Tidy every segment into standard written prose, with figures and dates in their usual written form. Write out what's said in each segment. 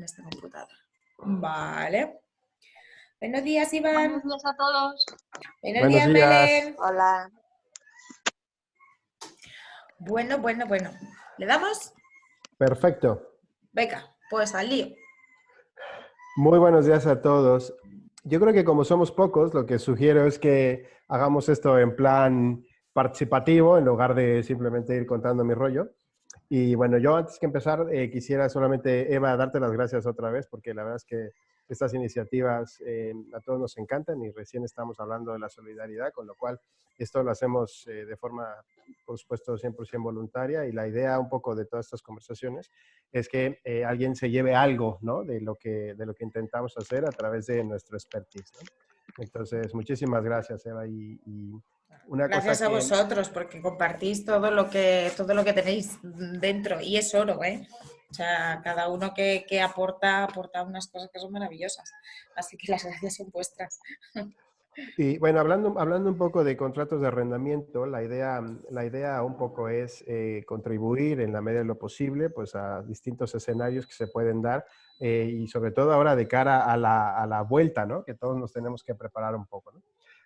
en este computador. Vale. Buenos días, Iván. Buenos días a todos. Buenos días, días. Belén. Hola. Bueno. ¿Le damos? Perfecto. Venga, pues al lío. Muy buenos días a todos. Yo creo que como somos pocos, lo que sugiero es que hagamos esto en plan participativo en lugar de simplemente ir contando mi rollo. Y bueno, yo antes que empezar quisiera solamente, Eva, darte las gracias otra vez porque la verdad es que estas iniciativas a todos nos encantan y recién estamos hablando de la solidaridad, con lo cual esto lo hacemos de forma, por supuesto, 100% voluntaria y la idea un poco de todas estas conversaciones es que alguien se lleve algo, ¿no? de lo que intentamos hacer a través de nuestro expertise, ¿no? Entonces, muchísimas gracias, Eva. Y una Gracias cosa a que... vosotros porque compartís todo lo que tenéis dentro y es oro, ¿eh? O sea, cada uno que aporta unas cosas que son maravillosas. Así que las gracias son vuestras. Y bueno, hablando un poco de contratos de arrendamiento, la idea un poco es contribuir en la medida de lo posible pues, a distintos escenarios que se pueden dar y sobre todo ahora de cara a la vuelta, ¿no? Que todos nos tenemos que preparar un poco, ¿no?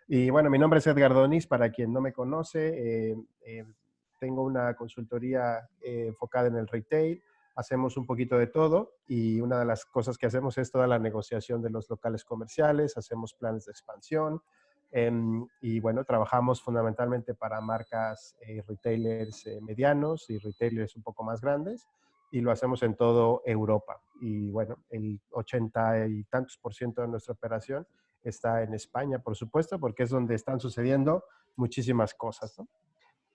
Y bueno, mi nombre es Edgar Donis, para quien no me conoce, tengo una consultoría enfocada en el retail. Hacemos un poquito de todo y una de las cosas que hacemos es toda la negociación de los locales comerciales, hacemos planes de expansión y bueno, trabajamos fundamentalmente para marcas retailers medianos y retailers un poco más grandes y lo hacemos en todo Europa. Y bueno, el 80 y tantos % de nuestra operación está en España, por supuesto, porque es donde están sucediendo muchísimas cosas, ¿no?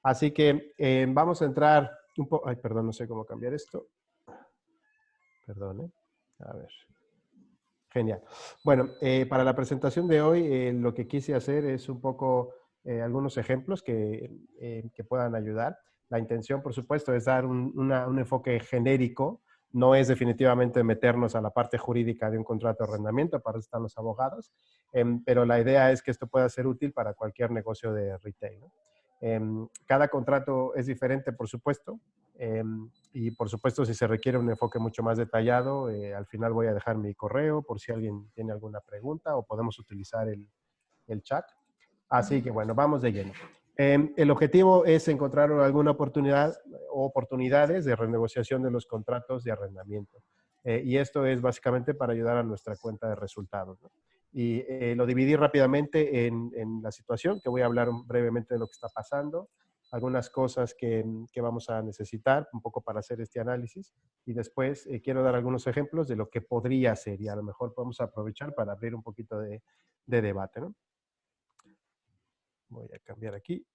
Así que vamos a entrar un poco... Ay, perdón, no sé cómo cambiar esto. Perdón, ¿eh? A ver. Genial. Bueno, para la presentación de hoy, lo que quise hacer es un poco algunos ejemplos que puedan ayudar. La intención, por supuesto, es dar un enfoque genérico. No es definitivamente meternos a la parte jurídica de un contrato de arrendamiento, para eso están los abogados, pero la idea es que esto pueda ser útil para cualquier negocio de retail, ¿no? Cada contrato es diferente, por supuesto, y por supuesto, si se requiere un enfoque mucho más detallado, al final voy a dejar mi correo por si alguien tiene alguna pregunta o podemos utilizar el chat. Así que bueno, vamos de lleno. El objetivo es encontrar alguna oportunidad o oportunidades de renegociación de los contratos de arrendamiento. Y esto es básicamente para ayudar a nuestra cuenta de resultados, ¿no? Y lo dividí rápidamente en la situación, que voy a hablar brevemente de lo que está pasando, algunas cosas que vamos a necesitar un poco para hacer este análisis y después quiero dar algunos ejemplos de lo que podría ser y a lo mejor podemos aprovechar para abrir un poquito de debate, ¿no? Voy a cambiar aquí.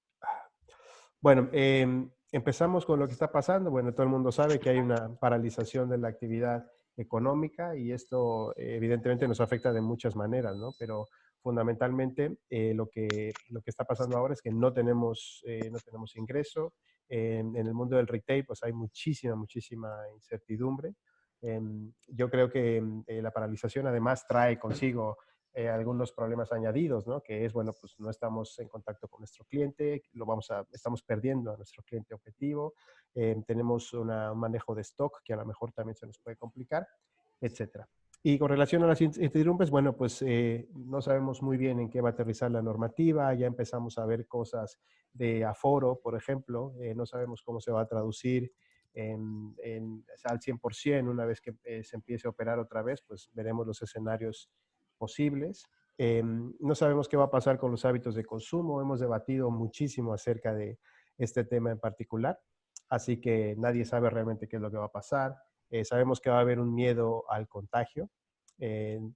Bueno, empezamos con lo que está pasando. Bueno, todo el mundo sabe que hay una paralización de la actividad económica y esto evidentemente nos afecta de muchas maneras, ¿no? Pero fundamentalmente lo que está pasando ahora es que no tenemos ingreso. En el mundo del retail pues hay muchísima incertidumbre. Yo creo que la paralización además trae consigo algunos problemas añadidos, ¿no? Que es, bueno, pues no estamos en contacto con nuestro cliente, estamos perdiendo a nuestro cliente objetivo, tenemos un manejo de stock que a lo mejor también se nos puede complicar, etcétera. Y con relación a las incertidumbres, bueno, pues no sabemos muy bien en qué va a aterrizar la normativa, ya empezamos a ver cosas de aforo, por ejemplo, no sabemos cómo se va a traducir al 100%, una vez que se empiece a operar otra vez, pues veremos los escenarios posibles. No sabemos qué va a pasar con los hábitos de consumo. Hemos debatido muchísimo acerca de este tema en particular, así que nadie sabe realmente qué es lo que va a pasar. Sabemos que va a haber un miedo al contagio.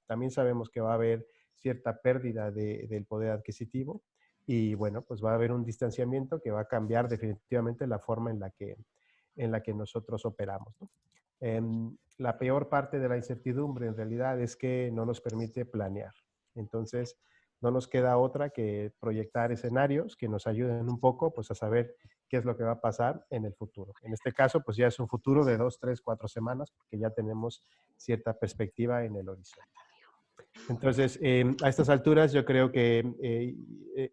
También sabemos que va a haber cierta pérdida del poder adquisitivo y bueno, pues va a haber un distanciamiento que va a cambiar definitivamente la forma en la que nosotros operamos, ¿no? La peor parte de la incertidumbre en realidad es que no nos permite planear. Entonces, no nos queda otra que proyectar escenarios que nos ayuden un poco pues, a saber qué es lo que va a pasar en el futuro. En este caso, pues ya es un futuro de 2, 3, 4 semanas, porque ya tenemos cierta perspectiva en el horizonte. Entonces, a estas alturas yo creo que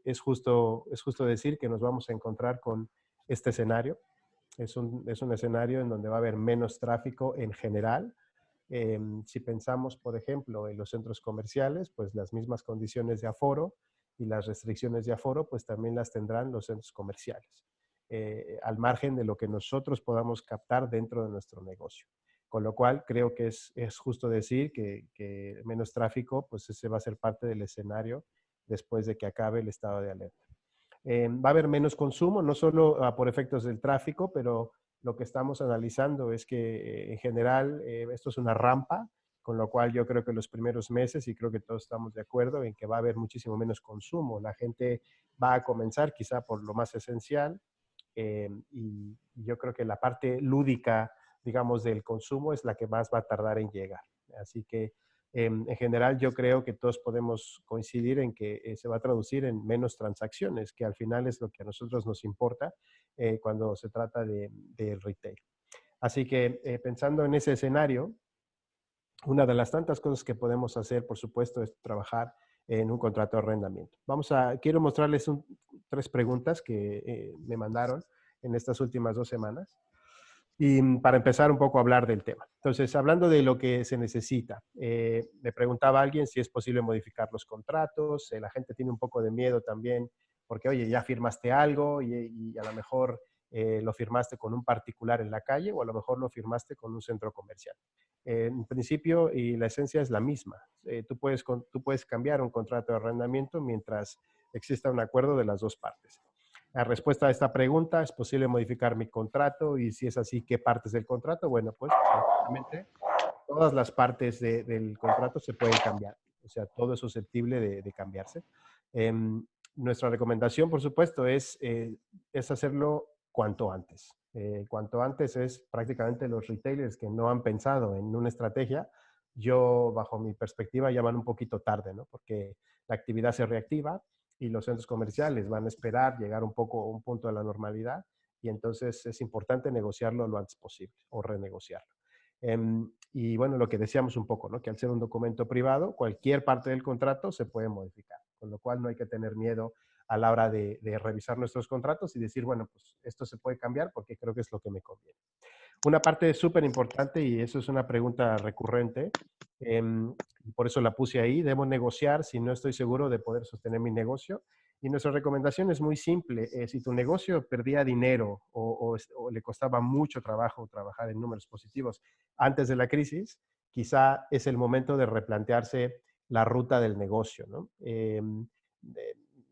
es justo decir que nos vamos a encontrar con este escenario. Es un escenario en donde va a haber menos tráfico en general, Si pensamos, por ejemplo, en los centros comerciales, pues las mismas condiciones de aforo y las restricciones de aforo, pues también las tendrán los centros comerciales, al margen de lo que nosotros podamos captar dentro de nuestro negocio. Con lo cual, creo que es justo decir que menos tráfico, pues ese va a ser parte del escenario después de que acabe el estado de alerta. Va a haber menos consumo, no solo por efectos del tráfico, pero lo que estamos analizando es que en general esto es una rampa, con lo cual yo creo que los primeros meses, y creo que todos estamos de acuerdo en que va a haber muchísimo menos consumo. La gente va a comenzar quizá por lo más esencial, y yo creo que la parte lúdica, digamos, del consumo es la que más va a tardar en llegar. Así que en general yo creo que todos podemos coincidir en que se va a traducir en menos transacciones, que al final es lo que a nosotros nos importa cuando se trata de retail. Así que pensando en ese escenario, una de las tantas cosas que podemos hacer, por supuesto, es trabajar en un contrato de arrendamiento. Quiero mostrarles 3 preguntas que me mandaron en estas últimas 2 semanas. Y para empezar un poco a hablar del tema. Entonces, hablando de lo que se necesita, me preguntaba alguien si es posible modificar los contratos. La gente tiene un poco de miedo también porque, oye, ya firmaste algo y a lo mejor lo firmaste con un particular en la calle o a lo mejor lo firmaste con un centro comercial. En principio, y la esencia es la misma. Tú puedes cambiar un contrato de arrendamiento mientras exista un acuerdo de las 2 partes. La respuesta a esta pregunta: ¿es posible modificar mi contrato? Y si es así, ¿qué partes del contrato? Bueno, pues prácticamente todas las partes del contrato se pueden cambiar. O sea, todo es susceptible de cambiarse. Nuestra recomendación, por supuesto, es hacerlo cuanto antes. Cuanto antes es prácticamente los retailers que no han pensado en una estrategia. Yo, bajo mi perspectiva, llaman un poquito tarde, ¿no? Porque la actividad se reactiva y los centros comerciales van a esperar llegar un poco a un punto de la normalidad, y entonces es importante negociarlo lo antes posible o renegociarlo. Y bueno, lo que decíamos un poco, ¿no? Que al ser un documento privado, cualquier parte del contrato se puede modificar, con lo cual no hay que tener miedo a la hora de revisar nuestros contratos y decir, bueno, pues esto se puede cambiar porque creo que es lo que me conviene. Una parte súper importante, y eso es una pregunta recurrente, y por eso la puse ahí: ¿debo negociar si no estoy seguro de poder sostener mi negocio? Y nuestra recomendación es muy simple. Si tu negocio perdía dinero o le costaba mucho trabajo trabajar en números positivos antes de la crisis, quizá es el momento de replantearse la ruta del negocio, ¿no?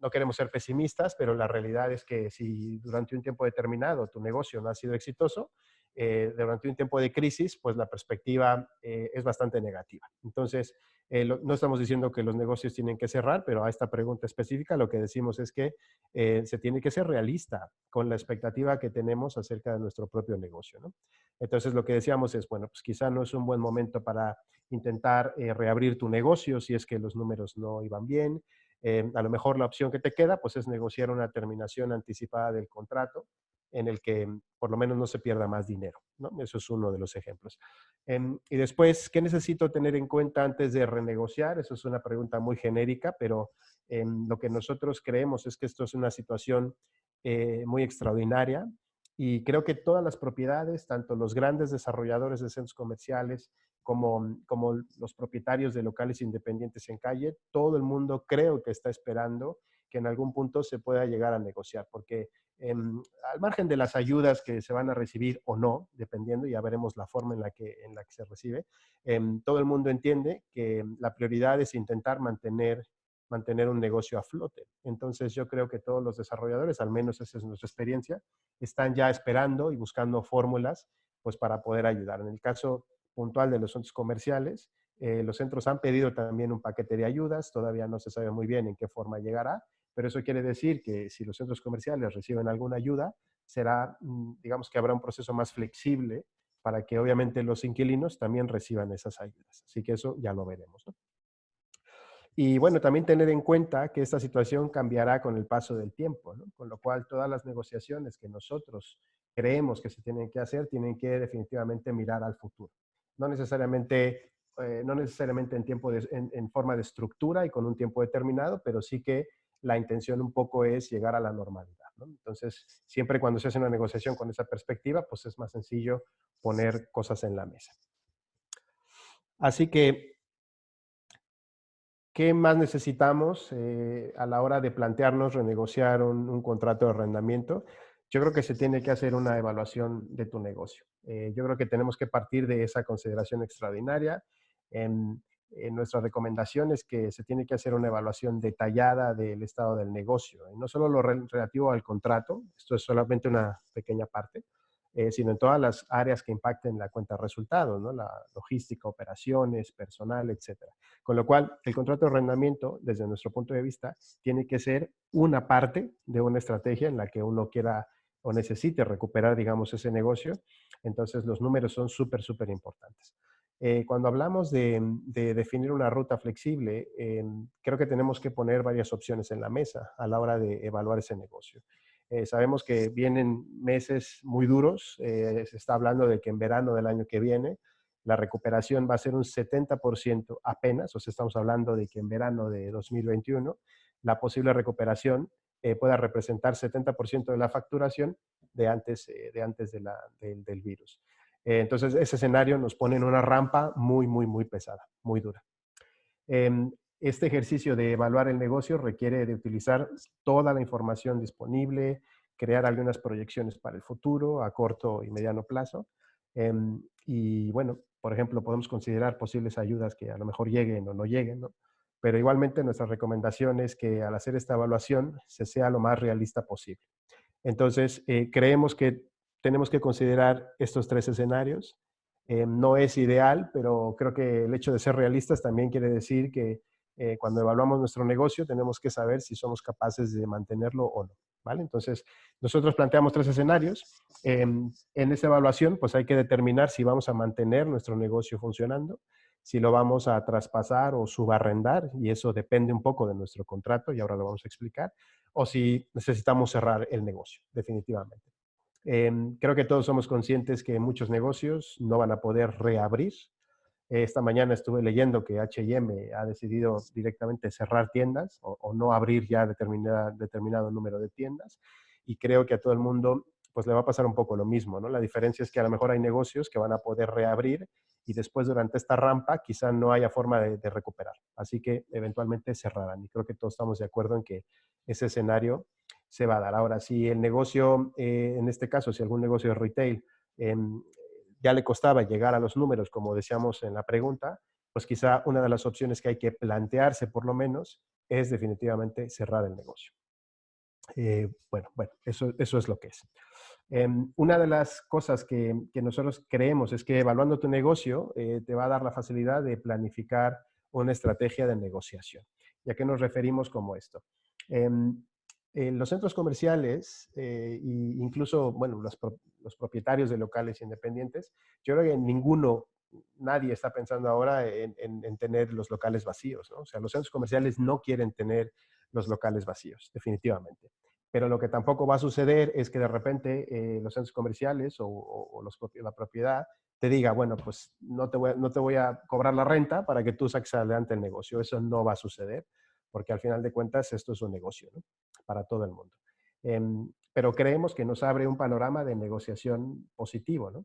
No queremos ser pesimistas, pero la realidad es que si durante un tiempo determinado tu negocio no ha sido exitoso, durante un tiempo de crisis, pues la perspectiva es bastante negativa. Entonces, no estamos diciendo que los negocios tienen que cerrar, pero a esta pregunta específica lo que decimos es que se tiene que ser realista con la expectativa que tenemos acerca de nuestro propio negocio, ¿no? Entonces, lo que decíamos es, bueno, pues quizá no es un buen momento para intentar reabrir tu negocio si es que los números no iban bien. A lo mejor la opción que te queda, pues es negociar una terminación anticipada del contrato en el que por lo menos no se pierda más dinero, ¿no? Eso es uno de los ejemplos. Y después, ¿qué necesito tener en cuenta antes de renegociar? Eso es una pregunta muy genérica, pero lo que nosotros creemos es que esto es una situación muy extraordinaria, y creo que todas las propiedades, tanto los grandes desarrolladores de centros comerciales como los propietarios de locales independientes en calle, todo el mundo creo que está esperando que en algún punto se pueda llegar a negociar, porque al margen de las ayudas que se van a recibir o no, dependiendo, ya veremos la forma en la que se recibe, todo el mundo entiende que la prioridad es intentar mantener un negocio a flote. Entonces yo creo que todos los desarrolladores, al menos esa es nuestra experiencia, están ya esperando y buscando fórmulas pues para poder ayudar. En el caso puntual de los centros comerciales, los centros han pedido también un paquete de ayudas, todavía no se sabe muy bien en qué forma llegará, pero eso quiere decir que si los centros comerciales reciben alguna ayuda, digamos que habrá un proceso más flexible para que obviamente los inquilinos también reciban esas ayudas. Así que eso ya lo veremos, ¿no? Y bueno, también tener en cuenta que esta situación cambiará con el paso del tiempo, ¿no? Con lo cual todas las negociaciones que nosotros creemos que se tienen que definitivamente mirar al futuro. No necesariamente, no necesariamente en forma de estructura y con un tiempo determinado, pero sí que la intención un poco es llegar a la normalidad, ¿no? Entonces, siempre cuando se hace una negociación con esa perspectiva, pues es más sencillo poner cosas en la mesa. Así que, ¿qué más necesitamos a la hora de plantearnos renegociar un contrato de arrendamiento? Yo creo que se tiene que hacer una evaluación de tu negocio. Yo creo que tenemos que partir de esa consideración extraordinaria. En nuestra recomendación es que se tiene que hacer una evaluación detallada del estado del negocio, y no solo lo relativo al contrato, esto es solamente una pequeña parte, sino en todas las áreas que impacten la cuenta de resultados, ¿no? La logística, operaciones, personal, etcétera. Con lo cual, el contrato de arrendamiento, desde nuestro punto de vista, tiene que ser una parte de una estrategia en la que uno quiera o necesite recuperar, digamos, ese negocio. Entonces, los números son súper, súper importantes. Cuando hablamos de definir una ruta flexible, creo que tenemos que poner varias opciones en la mesa a la hora de evaluar ese negocio. Sabemos que vienen meses muy duros. Se está hablando de que en verano del año que viene la recuperación va a ser un 70% apenas, o sea, estamos hablando de que en verano de 2021 la posible recuperación pueda representar 70% de la facturación del virus. Entonces, ese escenario nos pone en una rampa muy, muy, muy pesada, muy dura. Este ejercicio de evaluar el negocio requiere de utilizar toda la información disponible, crear algunas proyecciones para el futuro a corto y mediano plazo. Y bueno, por ejemplo, podemos considerar posibles ayudas que a lo mejor lleguen o no lleguen, ¿no? Pero igualmente nuestra recomendación es que al hacer esta evaluación se sea lo más realista posible. Entonces, creemos que tenemos que considerar estos tres escenarios. No es ideal, pero creo que el hecho de ser realistas también quiere decir que cuando evaluamos nuestro negocio tenemos que saber si somos capaces de mantenerlo o no. ¿Vale? Entonces, nosotros planteamos tres escenarios. En esa evaluación, pues hay que determinar si vamos a mantener nuestro negocio funcionando, si lo vamos a traspasar o subarrendar, y eso depende un poco de nuestro contrato, y ahora lo vamos a explicar, o si necesitamos cerrar el negocio, definitivamente. Creo que todos somos conscientes que muchos negocios no van a poder reabrir. Esta mañana estuve leyendo que H&M ha decidido directamente cerrar tiendas o no abrir ya determinado número de tiendas, y creo que a todo el mundo pues le va a pasar un poco lo mismo, ¿no? La diferencia es que a lo mejor hay negocios que van a poder reabrir y después durante esta rampa quizá no haya forma de recuperar. Así que eventualmente cerrarán, y creo que todos estamos de acuerdo en que ese escenario se va a dar. Ahora, si el negocio, en este caso, si algún negocio de retail eh, ya le costaba llegar a los números, como decíamos en la pregunta, pues quizá una de las opciones que hay que plantearse por lo menos es definitivamente cerrar el negocio. Bueno, eso es lo que es. Una de las cosas que nosotros creemos es que evaluando tu negocio te va a dar la facilidad de planificar una estrategia de negociación. ¿Y a qué nos referimos como esto? En los centros comerciales e incluso, bueno, los propietarios de locales independientes, yo creo que nadie está pensando ahora en tener los locales vacíos, ¿no? O sea, los centros comerciales no quieren tener los locales vacíos, definitivamente. Pero lo que tampoco va a suceder es que de repente los centros comerciales o la propiedad te diga, bueno, pues no te voy a cobrar la renta para que tú saques adelante el negocio. Eso no va a suceder, porque al final de cuentas esto es un negocio, ¿no? Para todo el mundo. Pero creemos que nos abre un panorama de negociación positivo, ¿no?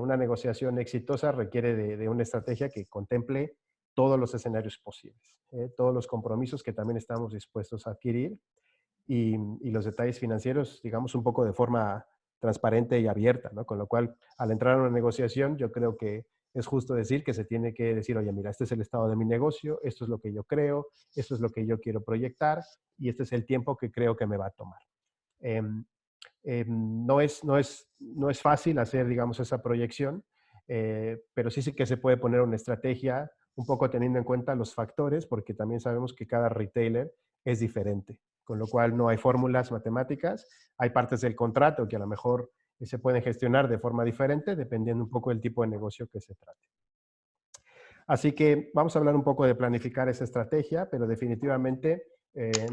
Una negociación exitosa requiere de una estrategia que contemple todos los escenarios posibles, todos los compromisos que también estamos dispuestos a adquirir, y los detalles financieros, digamos, un poco de forma transparente y abierta, ¿no? Con lo cual, al entrar a una negociación, yo creo que es justo decir que se tiene que decir, oye, mira, este es el estado de mi negocio, esto es lo que yo creo, esto es lo que yo quiero proyectar, y este es el tiempo que creo que me va a tomar. Eh, no es fácil hacer, digamos, esa proyección, pero sí que se puede poner una estrategia un poco teniendo en cuenta los factores, porque también sabemos que cada retailer es diferente, con lo cual no hay fórmulas matemáticas, hay partes del contrato que a lo mejor se pueden gestionar de forma diferente dependiendo un poco del tipo de negocio que se trate. Así que vamos a hablar un poco de planificar esa estrategia, pero definitivamente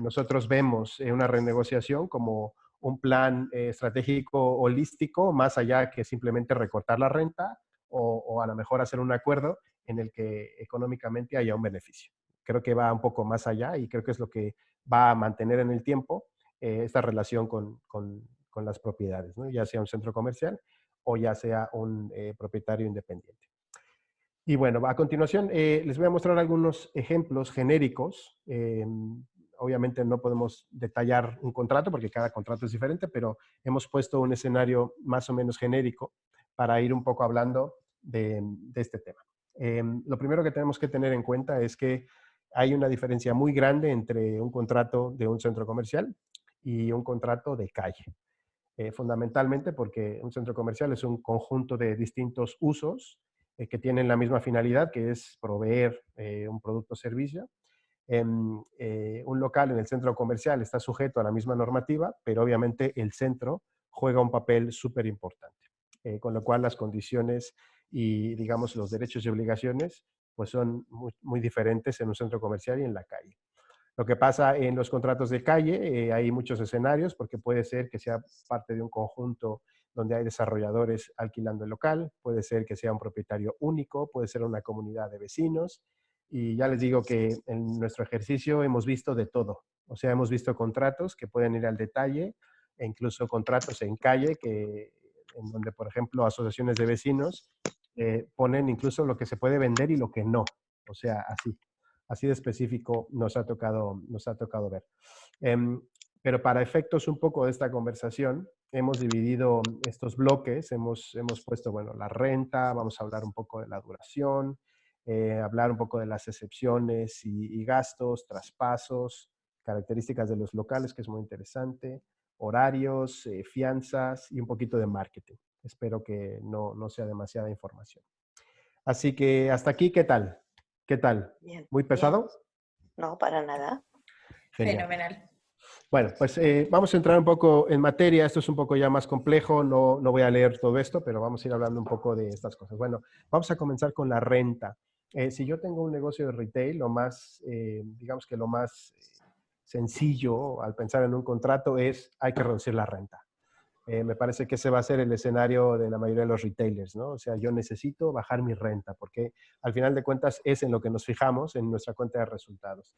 nosotros vemos una renegociación como un plan estratégico holístico, más allá que simplemente recortar la renta o a lo mejor hacer un acuerdo en el que económicamente haya un beneficio. Creo que va un poco más allá y creo que es lo que va a mantener en el tiempo esta relación con las propiedades, ¿no? Ya sea un centro comercial o ya sea un propietario independiente. Y bueno, a continuación les voy a mostrar algunos ejemplos genéricos. Obviamente no podemos detallar un contrato porque cada contrato es diferente, pero hemos puesto un escenario más o menos genérico para ir un poco hablando de este tema. Lo primero que tenemos que tener en cuenta es que hay una diferencia muy grande entre un contrato de un centro comercial y un contrato de calle. Fundamentalmente porque un centro comercial es un conjunto de distintos usos que tienen la misma finalidad, que es proveer un producto o servicio. Un local en el centro comercial está sujeto a la misma normativa, pero obviamente el centro juega un papel súper importante, con lo cual las condiciones y, digamos, los derechos y obligaciones pues son muy diferentes en un centro comercial y en la calle. Lo que pasa en los contratos de calle, hay muchos escenarios, porque puede ser que sea parte de un conjunto donde hay desarrolladores alquilando el local, puede ser que sea un propietario único, puede ser una comunidad de vecinos, y ya les digo que en nuestro ejercicio hemos visto de todo. O sea, hemos visto contratos que pueden ir al detalle, e incluso contratos en calle, en donde, por ejemplo, asociaciones de vecinos ponen incluso lo que se puede vender y lo que no. O sea, así de específico nos ha tocado ver. Pero para efectos un poco de esta conversación, hemos dividido estos bloques, hemos puesto, bueno, la renta, vamos a hablar un poco de la duración, hablar un poco de las excepciones y gastos, traspasos, características de los locales, que es muy interesante, horarios, fianzas y un poquito de marketing. Espero que no sea demasiada información. Así que hasta aquí, ¿qué tal? ¿Qué tal? Bien, ¿Muy bien. pesado? No, para nada. Genial. Fenomenal. Bueno, pues vamos a entrar un poco en materia. Esto es un poco ya más complejo. No voy a leer todo esto, pero vamos a ir hablando un poco de estas cosas. Bueno, vamos a comenzar con la renta. Si yo tengo un negocio de retail, digamos que lo más sencillo al pensar en un contrato es hay que reducir la renta. Me parece que ese va a ser el escenario de la mayoría de los retailers, ¿no? O sea, yo necesito bajar mi renta porque al final de cuentas es en lo que nos fijamos en nuestra cuenta de resultados.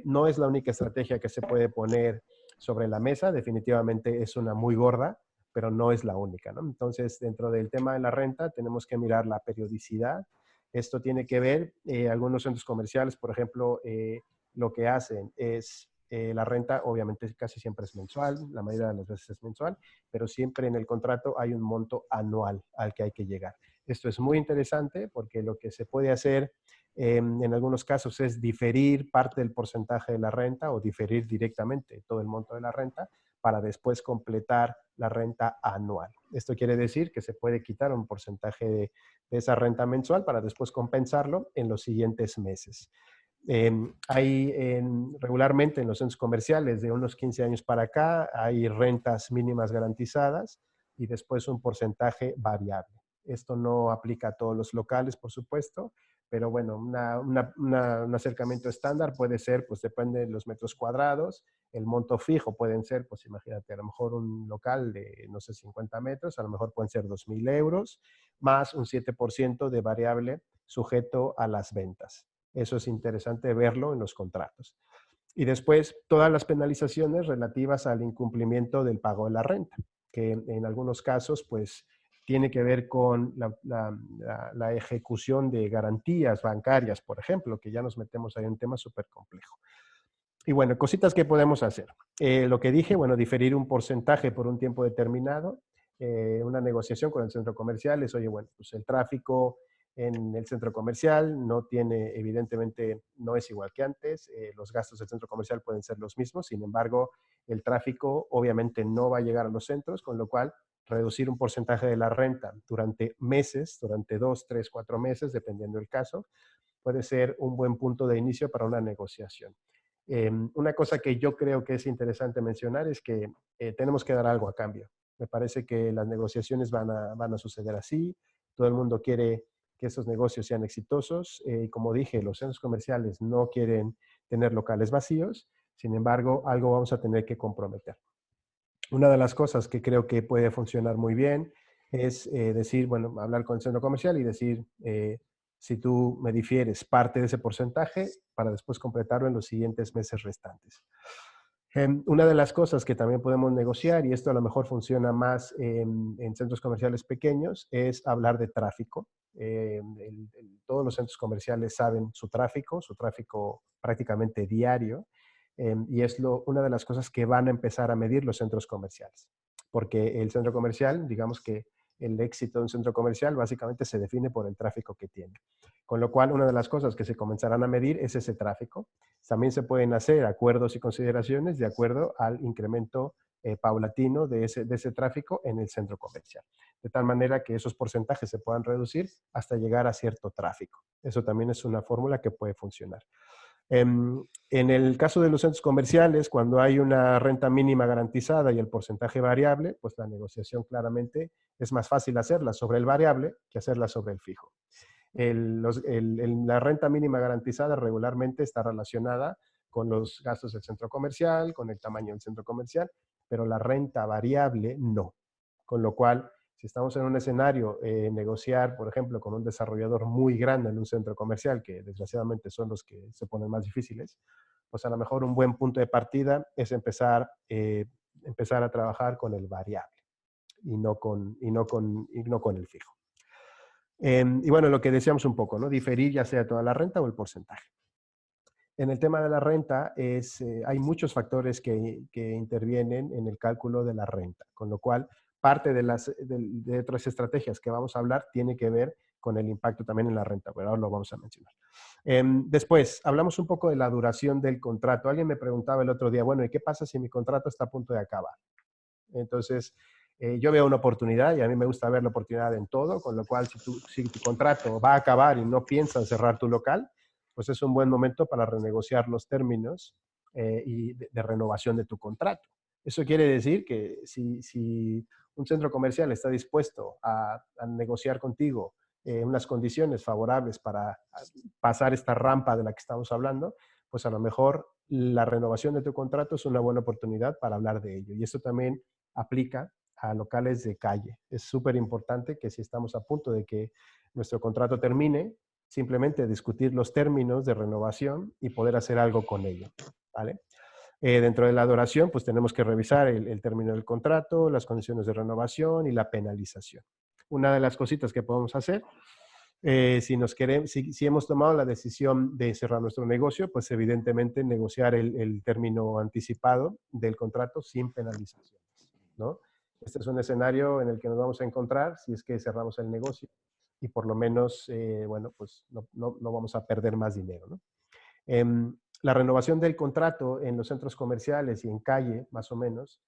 No es la única estrategia que se puede poner sobre la mesa, definitivamente es una muy gorda, pero no es la única, ¿no? Entonces, dentro del tema de la renta tenemos que mirar la periodicidad. Esto tiene que ver, algunos centros comerciales, por ejemplo, lo que hacen es la renta, obviamente casi siempre es mensual, la mayoría de las veces es mensual, pero siempre en el contrato hay un monto anual al que hay que llegar. Esto es muy interesante porque lo que se puede hacer en algunos casos es diferir parte del porcentaje de la renta o diferir directamente todo el monto de la renta para después completar la renta anual. Esto quiere decir que se puede quitar un porcentaje de esa renta mensual para después compensarlo en los siguientes meses. Regularmente en los centros comerciales de unos 15 años para acá hay rentas mínimas garantizadas y después un porcentaje variable. Esto no aplica a todos los locales, por supuesto, pero bueno, un acercamiento estándar puede ser, pues depende de los metros cuadrados, el monto fijo pueden ser, pues imagínate, a lo mejor un local de, no sé, 50 metros, a lo mejor pueden ser 2,000 euros, más un 7% de variable sujeto a las ventas. Eso es interesante verlo en los contratos. Y después, todas las penalizaciones relativas al incumplimiento del pago de la renta, que en algunos casos, pues, tiene que ver con la ejecución de garantías bancarias, por ejemplo, que ya nos metemos ahí en un tema súper complejo. Y bueno, cositas que podemos hacer. Lo que dije, bueno, diferir un porcentaje por un tiempo determinado. Una negociación con el centro comercial es, oye, bueno, pues el tráfico en el centro comercial no tiene, evidentemente, no es igual que antes. Los gastos del centro comercial pueden ser los mismos. Sin embargo, el tráfico obviamente no va a llegar a los centros, con lo cual reducir un porcentaje de la renta durante meses, durante 2, 3, 4 meses, dependiendo del caso, puede ser un buen punto de inicio para una negociación. Una cosa que yo creo que es interesante mencionar es que tenemos que dar algo a cambio. Me parece que las negociaciones van a suceder así. Todo el mundo quiere que esos negocios sean exitosos. Y como dije, los centros comerciales no quieren tener locales vacíos. Sin embargo, algo vamos a tener que comprometer. Una de las cosas que creo que puede funcionar muy bien es decir, bueno, hablar con el centro comercial y decir, si tú me difieres parte de ese porcentaje para después completarlo en los siguientes meses restantes. Una de las cosas que también podemos negociar, y esto a lo mejor funciona más en centros comerciales pequeños, es hablar de tráfico. todos los centros comerciales saben su tráfico prácticamente diario, y es una de las cosas que van a empezar a medir los centros comerciales. Porque el centro comercial, digamos que el éxito de un centro comercial básicamente se define por el tráfico que tiene. Con lo cual, una de las cosas que se comenzarán a medir es ese tráfico. También se pueden hacer acuerdos y consideraciones de acuerdo al incremento paulatino de ese tráfico en el centro comercial. De tal manera que esos porcentajes se puedan reducir hasta llegar a cierto tráfico. Eso también es una fórmula que puede funcionar. En el caso de los centros comerciales, cuando hay una renta mínima garantizada y el porcentaje variable, pues la negociación claramente es más fácil hacerla sobre el variable que hacerla sobre el fijo. La renta mínima garantizada regularmente está relacionada con los gastos del centro comercial, con el tamaño del centro comercial, pero la renta variable no. Con lo cual, si estamos en un escenario, negociar, por ejemplo, con un desarrollador muy grande en un centro comercial, que desgraciadamente son los que se ponen más difíciles, pues a lo mejor un buen punto de partida es empezar a trabajar con el variable y no con el fijo. Y bueno, lo que decíamos un poco, ¿no? Diferir ya sea toda la renta o el porcentaje. En el tema de la renta, hay muchos factores que intervienen en el cálculo de la renta, con lo cual parte de otras estrategias que vamos a hablar tiene que ver con el impacto también en la renta, pero ahora lo vamos a mencionar. Después, hablamos un poco de la duración del contrato. Alguien me preguntaba el otro día, bueno, ¿y qué pasa si mi contrato está a punto de acabar? Entonces, yo veo una oportunidad y a mí me gusta ver la oportunidad en todo, con lo cual si tu contrato va a acabar y no piensas cerrar tu local, pues es un buen momento para renegociar los términos y de renovación de tu contrato. Eso quiere decir que si un centro comercial está dispuesto a negociar contigo unas condiciones favorables para pasar esta rampa de la que estamos hablando, pues a lo mejor la renovación de tu contrato es una buena oportunidad para hablar de ello. Y eso también aplica a locales de calle. Es súper importante que si estamos a punto de que nuestro contrato termine, simplemente discutir los términos de renovación y poder hacer algo con ello, ¿vale? Dentro de la duración, pues tenemos que revisar el término del contrato, las condiciones de renovación y la penalización. Una de las cositas que podemos hacer, si hemos tomado la decisión de cerrar nuestro negocio, pues evidentemente negociar el término anticipado del contrato sin penalizaciones, ¿no? Este es un escenario en el que nos vamos a encontrar si es que cerramos el negocio y por lo menos, bueno, pues no vamos a perder más dinero, ¿no? La renovación del contrato en los centros comerciales y en calle, más o menos,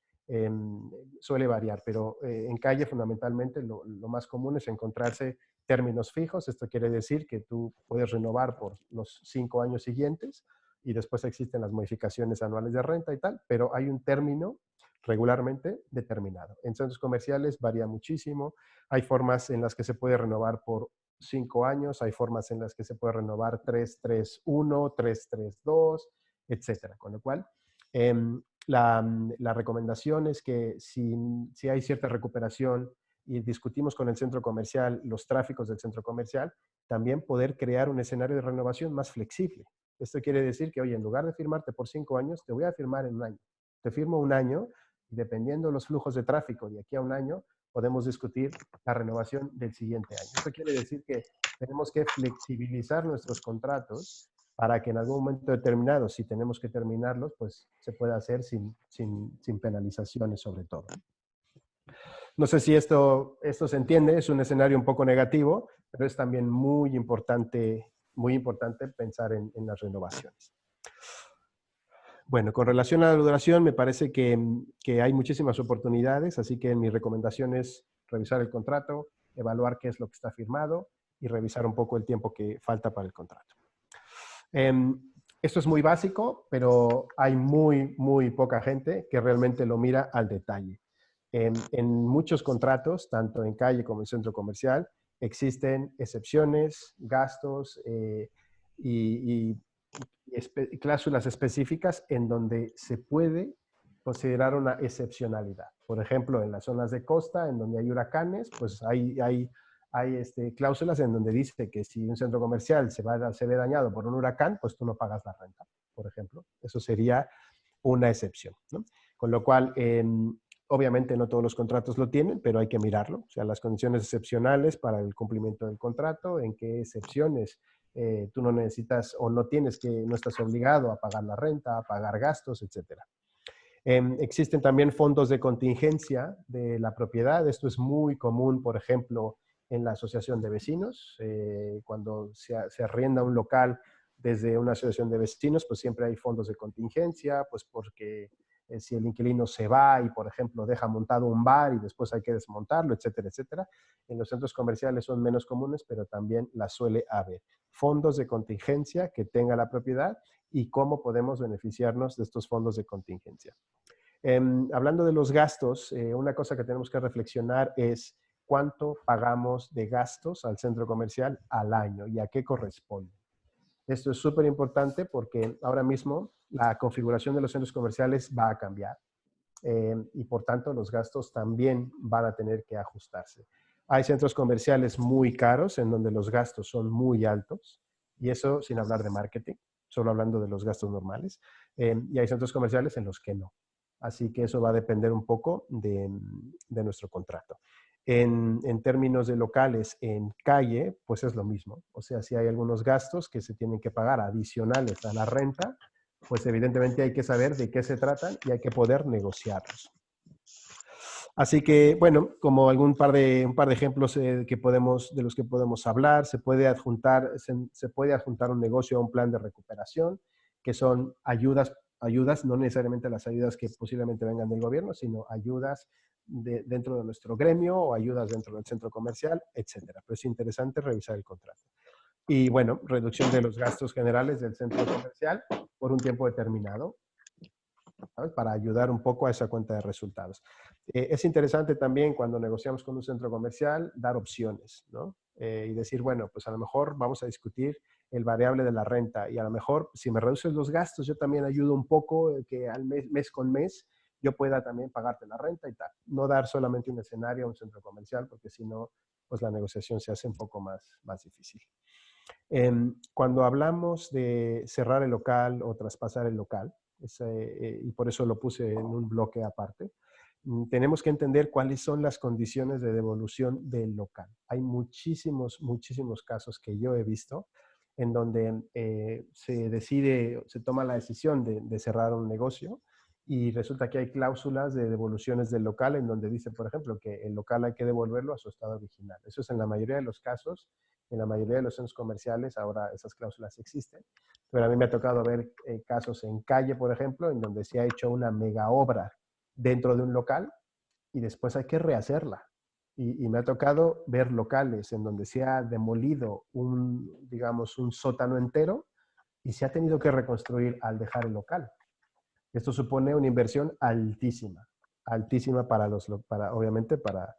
suele variar, pero en calle fundamentalmente lo más común es encontrarse términos fijos. Esto quiere decir que tú puedes renovar por los 5 años siguientes y después existen las modificaciones anuales de renta y tal, pero hay un término regularmente determinado. En centros comerciales varía muchísimo. Hay formas en las que se puede renovar por 5 años, hay formas en las que se puede renovar 3-3-1, 3-3-2, etcétera. Con lo cual, la recomendación es que si hay cierta recuperación y discutimos con el centro comercial los tráficos del centro comercial, también poder crear un escenario de renovación más flexible. Esto quiere decir que, oye, en lugar de firmarte por 5 años, te voy a firmar en un año. Te firmo un año y dependiendo de los flujos de tráfico de aquí a un año, podemos discutir la renovación del siguiente año. Esto quiere decir que tenemos que flexibilizar nuestros contratos para que en algún momento determinado, si tenemos que terminarlos, pues se pueda hacer sin penalizaciones sobre todo. No sé si esto se entiende, es un escenario un poco negativo, pero es también muy importante pensar en las renovaciones. Bueno, con relación a la duración, me parece que hay muchísimas oportunidades, así que mi recomendación es revisar el contrato, evaluar qué es lo que está firmado y revisar un poco el tiempo que falta para el contrato. Esto es muy básico, pero hay muy poca gente que realmente lo mira al detalle. En muchos contratos, tanto en calle como en centro comercial, existen excepciones, gastos y cláusulas específicas en donde se puede considerar una excepcionalidad. Por ejemplo, en las zonas de costa, en donde hay huracanes, pues hay cláusulas en donde dice que si un centro comercial se ve dañado por un huracán, pues tú no pagas la renta, por ejemplo. Eso sería una excepción, ¿no? Con lo cual, Obviamente no todos los contratos lo tienen, pero hay que mirarlo. O sea, las condiciones excepcionales para el cumplimiento del contrato, en qué excepciones tú no necesitas o no tienes que, no estás obligado a pagar la renta, a pagar gastos, etcétera. Existen también fondos de contingencia de la propiedad. Esto es muy común, por ejemplo, en la asociación de vecinos. Cuando se arrienda un local desde una asociación de vecinos, pues siempre hay fondos de contingencia, pues porque si el inquilino se va y, por ejemplo, deja montado un bar y después hay que desmontarlo, etcétera, etcétera. En los centros comerciales son menos comunes, pero también las suele haber. Fondos de contingencia que tenga la propiedad y cómo podemos beneficiarnos de estos fondos de contingencia. Hablando de los gastos, una cosa que tenemos que reflexionar es cuánto pagamos de gastos al centro comercial al año y a qué corresponde. Esto es súper importante porque ahora mismo la configuración de los centros comerciales va a cambiar y por tanto los gastos también van a tener que ajustarse. Hay centros comerciales muy caros en donde los gastos son muy altos y eso sin hablar de marketing, solo hablando de los gastos normales. Y hay centros comerciales en los que no. Así que eso va a depender un poco de nuestro contrato. En términos de locales en calle, pues es lo mismo. O sea, si hay algunos gastos que se tienen que pagar adicionales a la renta, pues evidentemente hay que saber de qué se tratan y hay que poder negociarlos. Así que, bueno, como un par de ejemplos de los que podemos hablar, se puede adjuntar un negocio a un plan de recuperación, que son ayudas, no necesariamente las ayudas que posiblemente vengan del gobierno, sino ayudas dentro de nuestro gremio o ayudas dentro del centro comercial, etcétera. Pero es interesante revisar el contrato. Y bueno, reducción de los gastos generales del centro comercial por un tiempo determinado, ¿sabes? Para ayudar un poco a esa cuenta de resultados. Es interesante también cuando negociamos con un centro comercial dar opciones, ¿no? Y decir, bueno, pues a lo mejor vamos a discutir el variable de la renta y a lo mejor si me reduces los gastos yo también ayudo un poco que al mes con mes yo pueda también pagarte la renta y tal. No dar solamente un escenario a un centro comercial porque si no, pues la negociación se hace un poco más difícil. Cuando hablamos de cerrar el local o traspasar el local, y por eso lo puse en un bloque aparte, tenemos que entender cuáles son las condiciones de devolución del local. Hay muchísimos casos que yo he visto en donde se toma la decisión de cerrar un negocio y resulta que hay cláusulas de devoluciones del local en donde dice, por ejemplo, que el local hay que devolverlo a su estado original. Eso es en la mayoría de los casos. En la mayoría de los centros comerciales ahora esas cláusulas existen, pero a mí me ha tocado ver casos en calle, por ejemplo, en donde se ha hecho una mega obra dentro de un local y después hay que rehacerla. Y me ha tocado ver locales en donde se ha demolido digamos, un sótano entero y se ha tenido que reconstruir al dejar el local. Esto supone una inversión altísima, altísima obviamente para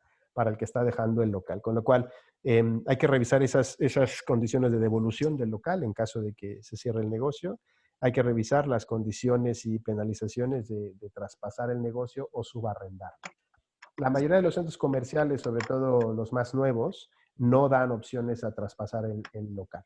el que está dejando el local. Con lo cual, hay que revisar esas condiciones de devolución del local en caso de que se cierre el negocio. Hay que revisar las condiciones y penalizaciones de traspasar el negocio o subarrendar. La mayoría de los centros comerciales, sobre todo los más nuevos, no dan opciones a traspasar el local.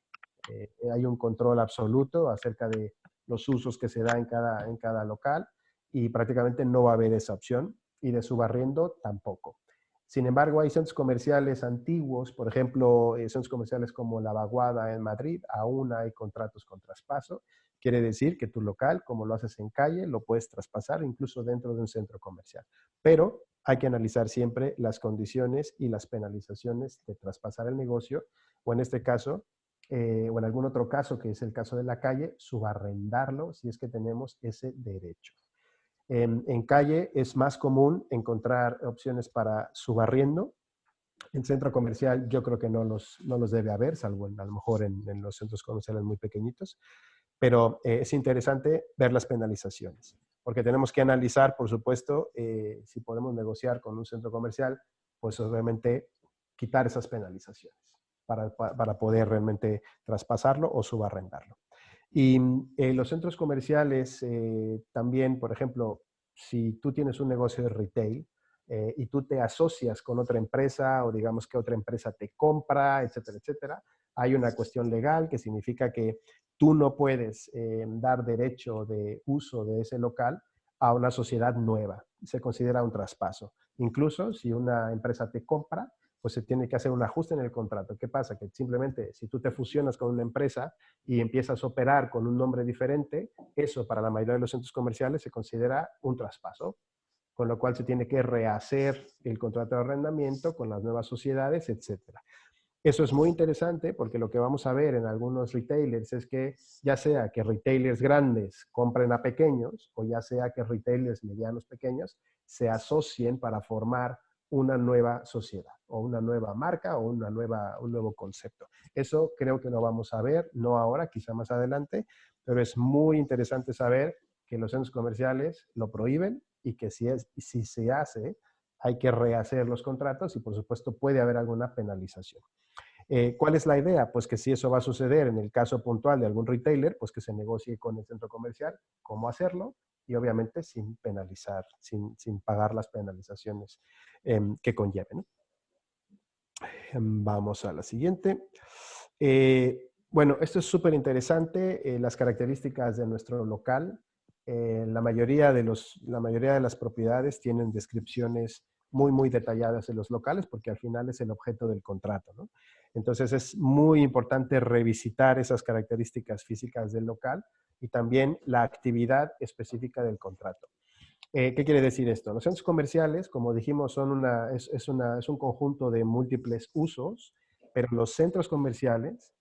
Hay un control absoluto acerca de los usos que se da en cada local y prácticamente no va a haber esa opción y de subarriendo tampoco. Sin embargo, hay centros comerciales antiguos, por ejemplo, centros comerciales como La Vaguada en Madrid, aún hay contratos con traspaso. Quiere decir que tu local, como lo haces en calle, lo puedes traspasar incluso dentro de un centro comercial. Pero hay que analizar siempre las condiciones y las penalizaciones de traspasar el negocio, o en este caso, o en algún otro caso, que es el caso de la calle, subarrendarlo si es que tenemos ese derecho. En calle es más común encontrar opciones para subarriendo. En centro comercial yo creo que no los debe haber, salvo a lo mejor en los centros comerciales muy pequeñitos, pero es interesante ver las penalizaciones, porque tenemos que analizar, por supuesto, si podemos negociar con un centro comercial, pues obviamente quitar esas penalizaciones para poder realmente traspasarlo o subarrendarlo. Y los centros comerciales también, por ejemplo, si tú tienes un negocio de retail y tú te asocias con otra empresa o digamos que otra empresa te compra, etcétera, etcétera, hay una cuestión legal que significa que tú no puedes dar derecho de uso de ese local a una sociedad nueva. Se considera un traspaso. Incluso si una empresa te compra, pues se tiene que hacer un ajuste en el contrato. ¿Qué pasa? Que simplemente si tú te fusionas con una empresa y empiezas a operar con un nombre diferente, eso para la mayoría de los centros comerciales se considera un traspaso, con lo cual se tiene que rehacer el contrato de arrendamiento con las nuevas sociedades, etcétera. Eso es muy interesante porque lo que vamos a ver en algunos retailers es que ya sea que retailers grandes compren a pequeños o ya sea que retailers medianos pequeños se asocien para formar una nueva sociedad o una nueva marca o un nuevo concepto. Eso creo que lo vamos a ver, no ahora, quizá más adelante, pero es muy interesante saber que los centros comerciales lo prohíben y que si se hace, hay que rehacer los contratos y por supuesto puede haber alguna penalización. ¿Cuál es la idea? Pues que si eso va a suceder en el caso puntual de algún retailer, pues que se negocie con el centro comercial cómo hacerlo y obviamente sin penalizar, sin pagar las penalizaciones que conlleven. Vamos a la siguiente. Bueno, esto es súper interesante, las características de nuestro local. La mayoría de las propiedades tienen descripciones muy detalladas en los locales porque al final es el objeto del contrato, ¿no? Entonces es muy importante revisitar esas características físicas del local y también la actividad específica del contrato. ¿Qué quiere decir esto? Los centros comerciales, como dijimos, es un conjunto de múltiples usos, pero los centros comerciales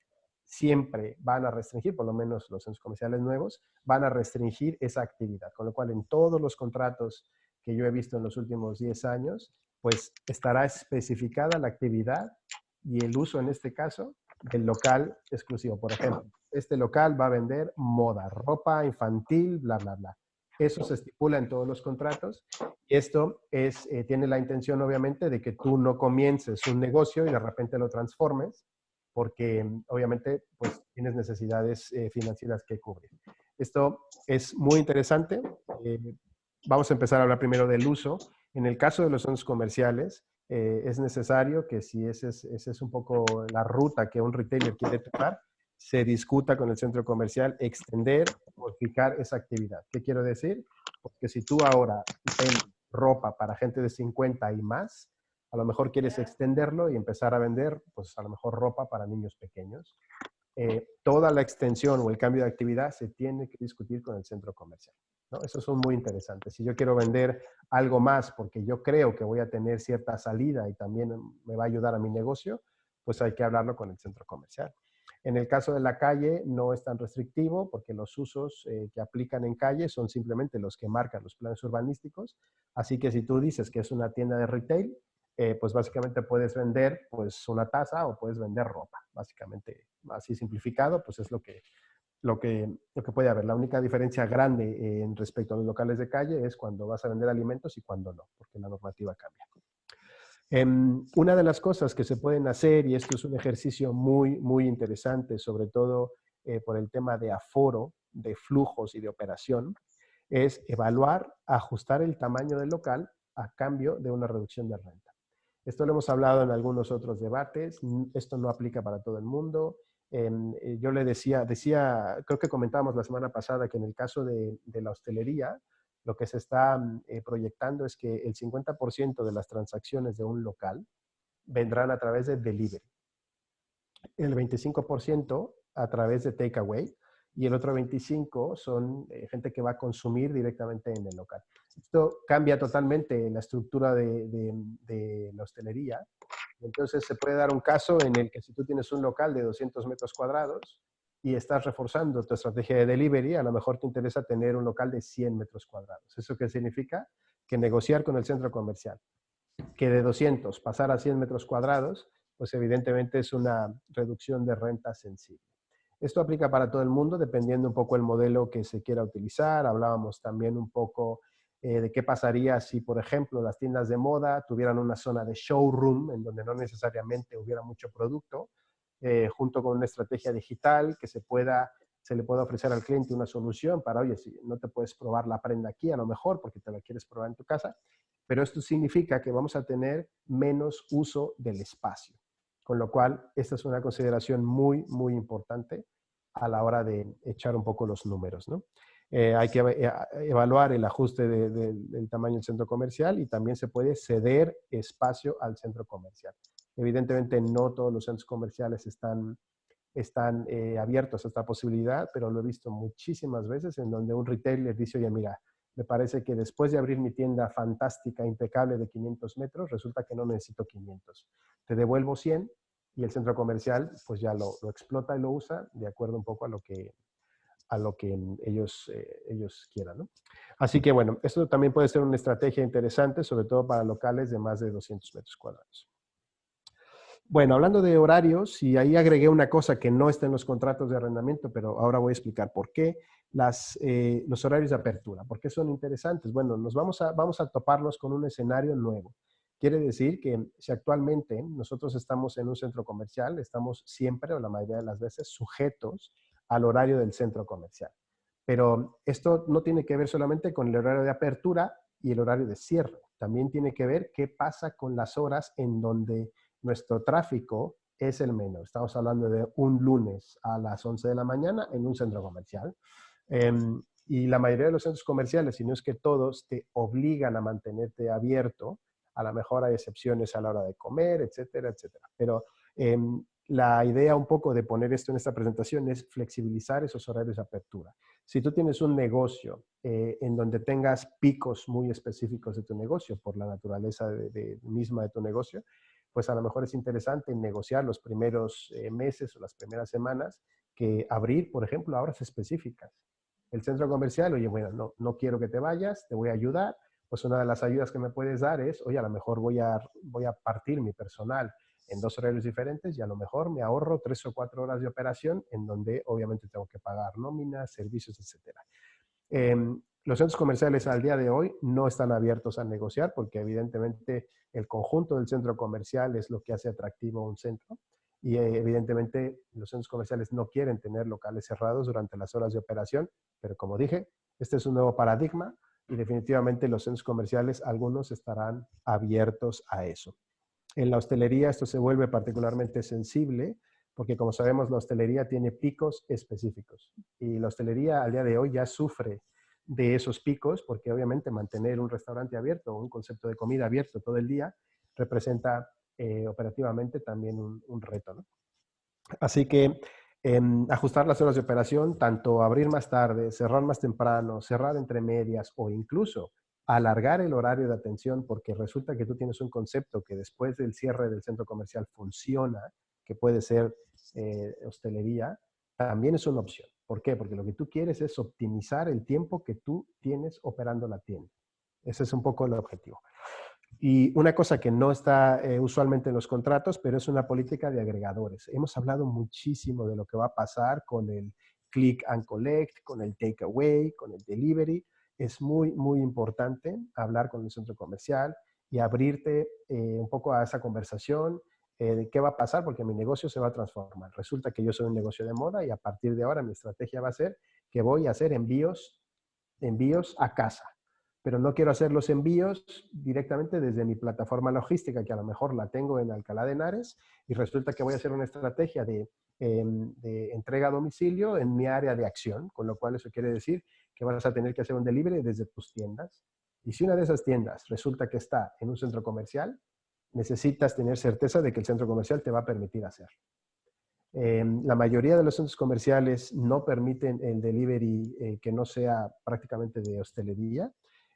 siempre van a restringir, por lo menos los centros comerciales nuevos, van a restringir esa actividad. Con lo cual, en todos los contratos que yo he visto en los últimos 10 años, pues estará especificada la actividad y el uso, en este caso, del local exclusivo. Por ejemplo, este local va a vender moda, ropa infantil, bla, bla, bla. Eso se estipula en todos los contratos. Y esto tiene la intención, obviamente, de que tú no comiences un negocio y de repente lo transformes, porque obviamente pues, tienes necesidades financieras que cubrir. Esto es muy interesante. Vamos a empezar a hablar primero del uso. En el caso de los centros comerciales, es necesario que si esa es un poco la ruta que un retailer quiere tomar, se discuta con el centro comercial, extender o modificar esa actividad. ¿Qué quiero decir? Porque si tú ahora vendes ropa para gente de 50 y más, a lo mejor quieres extenderlo y empezar a vender, pues a lo mejor ropa para niños pequeños. Toda la extensión o el cambio de actividad se tiene que discutir con el centro comercial, ¿no? Eso son muy interesantes. Si yo quiero vender algo más porque yo creo que voy a tener cierta salida y también me va a ayudar a mi negocio, pues hay que hablarlo con el centro comercial. En el caso de la calle no es tan restrictivo porque los usos que aplican en calle son simplemente los que marcan los planes urbanísticos. Así que si tú dices que es una tienda de retail, pues básicamente puedes vender pues una taza o puedes vender ropa. Básicamente, así simplificado, pues es lo que puede haber. La única diferencia grande en respecto a los locales de calle es cuando vas a vender alimentos y cuando no, porque la normativa cambia. Una de las cosas que se pueden hacer, y esto es un ejercicio muy interesante, sobre todo por el tema de aforo, de flujos y de operación, es evaluar, ajustar el tamaño del local a cambio de una reducción de renta. Esto lo hemos hablado en algunos otros debates, esto no aplica para todo el mundo. Yo le decía, creo que comentábamos la semana pasada que en el caso de la hostelería, lo que se está proyectando es que el 50% de las transacciones de un local vendrán a través de delivery, el 25% a través de takeaway y el otro 25% son gente que va a consumir directamente en el local. Esto cambia totalmente la estructura de la hostelería. Entonces se puede dar un caso en el que si tú tienes un local de 200 metros cuadrados y estás reforzando tu estrategia de delivery, a lo mejor te interesa tener un local de 100 metros cuadrados. ¿Eso qué significa? Que negociar con el centro comercial, que de 200 pasar a 100 metros cuadrados, pues evidentemente es una reducción de renta sensible. Esto aplica para todo el mundo, dependiendo un poco el modelo que se quiera utilizar. Hablábamos también un poco de qué pasaría si, por ejemplo, las tiendas de moda tuvieran una zona de showroom en donde no necesariamente hubiera mucho producto, junto con una estrategia digital que se le pueda ofrecer al cliente una solución para, oye, si no te puedes probar la prenda aquí a lo mejor porque te la quieres probar en tu casa, pero esto significa que vamos a tener menos uso del espacio. Con lo cual, esta es una consideración muy importante a la hora de echar un poco los números, ¿no? Hay que evaluar el ajuste del tamaño del centro comercial y también se puede ceder espacio al centro comercial. Evidentemente no todos los centros comerciales están abiertos a esta posibilidad, pero lo he visto muchísimas veces en donde un retailer dice, oye, mira, me parece que después de abrir mi tienda fantástica, impecable de 500 metros, resulta que no necesito 500. Te devuelvo 100 y el centro comercial pues ya lo explota y lo usa de acuerdo un poco a lo que ellos quieran, ¿no? Así que bueno, esto también puede ser una estrategia interesante, sobre todo para locales de más de 200 metros cuadrados. Bueno, hablando de horarios, y ahí agregué una cosa que no está en los contratos de arrendamiento, pero ahora voy a explicar por qué. Los horarios de apertura, ¿por qué son interesantes? Bueno, vamos a toparnos con un escenario nuevo. Quiere decir que si actualmente nosotros estamos en un centro comercial, estamos siempre o la mayoría de las veces sujetos al horario del centro comercial. Pero esto no tiene que ver solamente con el horario de apertura y el horario de cierre. También tiene que ver qué pasa con las horas en donde nuestro tráfico es el menor. Estamos hablando de un lunes a las 11 de la mañana en un centro comercial. Y la mayoría de los centros comerciales, si no es que todos, te obligan a mantenerte abierto. A lo mejor hay excepciones a la hora de comer, etcétera, etcétera. Pero la idea un poco de poner esto en esta presentación es flexibilizar esos horarios de apertura. Si tú tienes un negocio en donde tengas picos muy específicos de tu negocio, por la naturaleza misma de tu negocio, pues a lo mejor es interesante negociar los primeros meses o las primeras semanas que abrir, por ejemplo, a horas específicas. El centro comercial, oye, bueno, no quiero que te vayas, te voy a ayudar. Pues una de las ayudas que me puedes dar es, oye, a lo mejor voy a partir mi personal en 2 horarios diferentes y a lo mejor me ahorro 3 o 4 horas de operación en donde obviamente tengo que pagar nóminas, servicios, etcétera. Los centros comerciales al día de hoy no están abiertos a negociar porque evidentemente el conjunto del centro comercial es lo que hace atractivo un centro y evidentemente los centros comerciales no quieren tener locales cerrados durante las horas de operación, pero como dije, este es un nuevo paradigma y definitivamente los centros comerciales, algunos estarán abiertos a eso. En la hostelería esto se vuelve particularmente sensible porque como sabemos la hostelería tiene picos específicos y la hostelería al día de hoy ya sufre de esos picos porque obviamente mantener un restaurante abierto o un concepto de comida abierto todo el día representa operativamente también un reto, ¿no? Así que ajustar las horas de operación, tanto abrir más tarde, cerrar más temprano, cerrar entre medias o incluso alargar el horario de atención porque resulta que tú tienes un concepto que después del cierre del centro comercial funciona, que puede ser hostelería, también es una opción. ¿Por qué? Porque lo que tú quieres es optimizar el tiempo que tú tienes operando la tienda. Ese es un poco el objetivo. Y una cosa que no está usualmente en los contratos, pero es una política de agregadores. Hemos hablado muchísimo de lo que va a pasar con el click and collect, con el takeaway, con el delivery. Es muy, muy importante hablar con el centro comercial y abrirte un poco a esa conversación de qué va a pasar, porque mi negocio se va a transformar. Resulta que yo soy un negocio de moda y a partir de ahora mi estrategia va a ser que voy a hacer envíos a casa, pero no quiero hacer los envíos directamente desde mi plataforma logística, que a lo mejor la tengo en Alcalá de Henares, y resulta que voy a hacer una estrategia de entrega a domicilio en mi área de acción, con lo cual eso quiere decir que vas a tener que hacer un delivery desde tus tiendas. Y si una de esas tiendas resulta que está en un centro comercial, necesitas tener certeza de que el centro comercial te va a permitir hacerlo. La mayoría de los centros comerciales no permiten el delivery que no sea prácticamente de hostelería.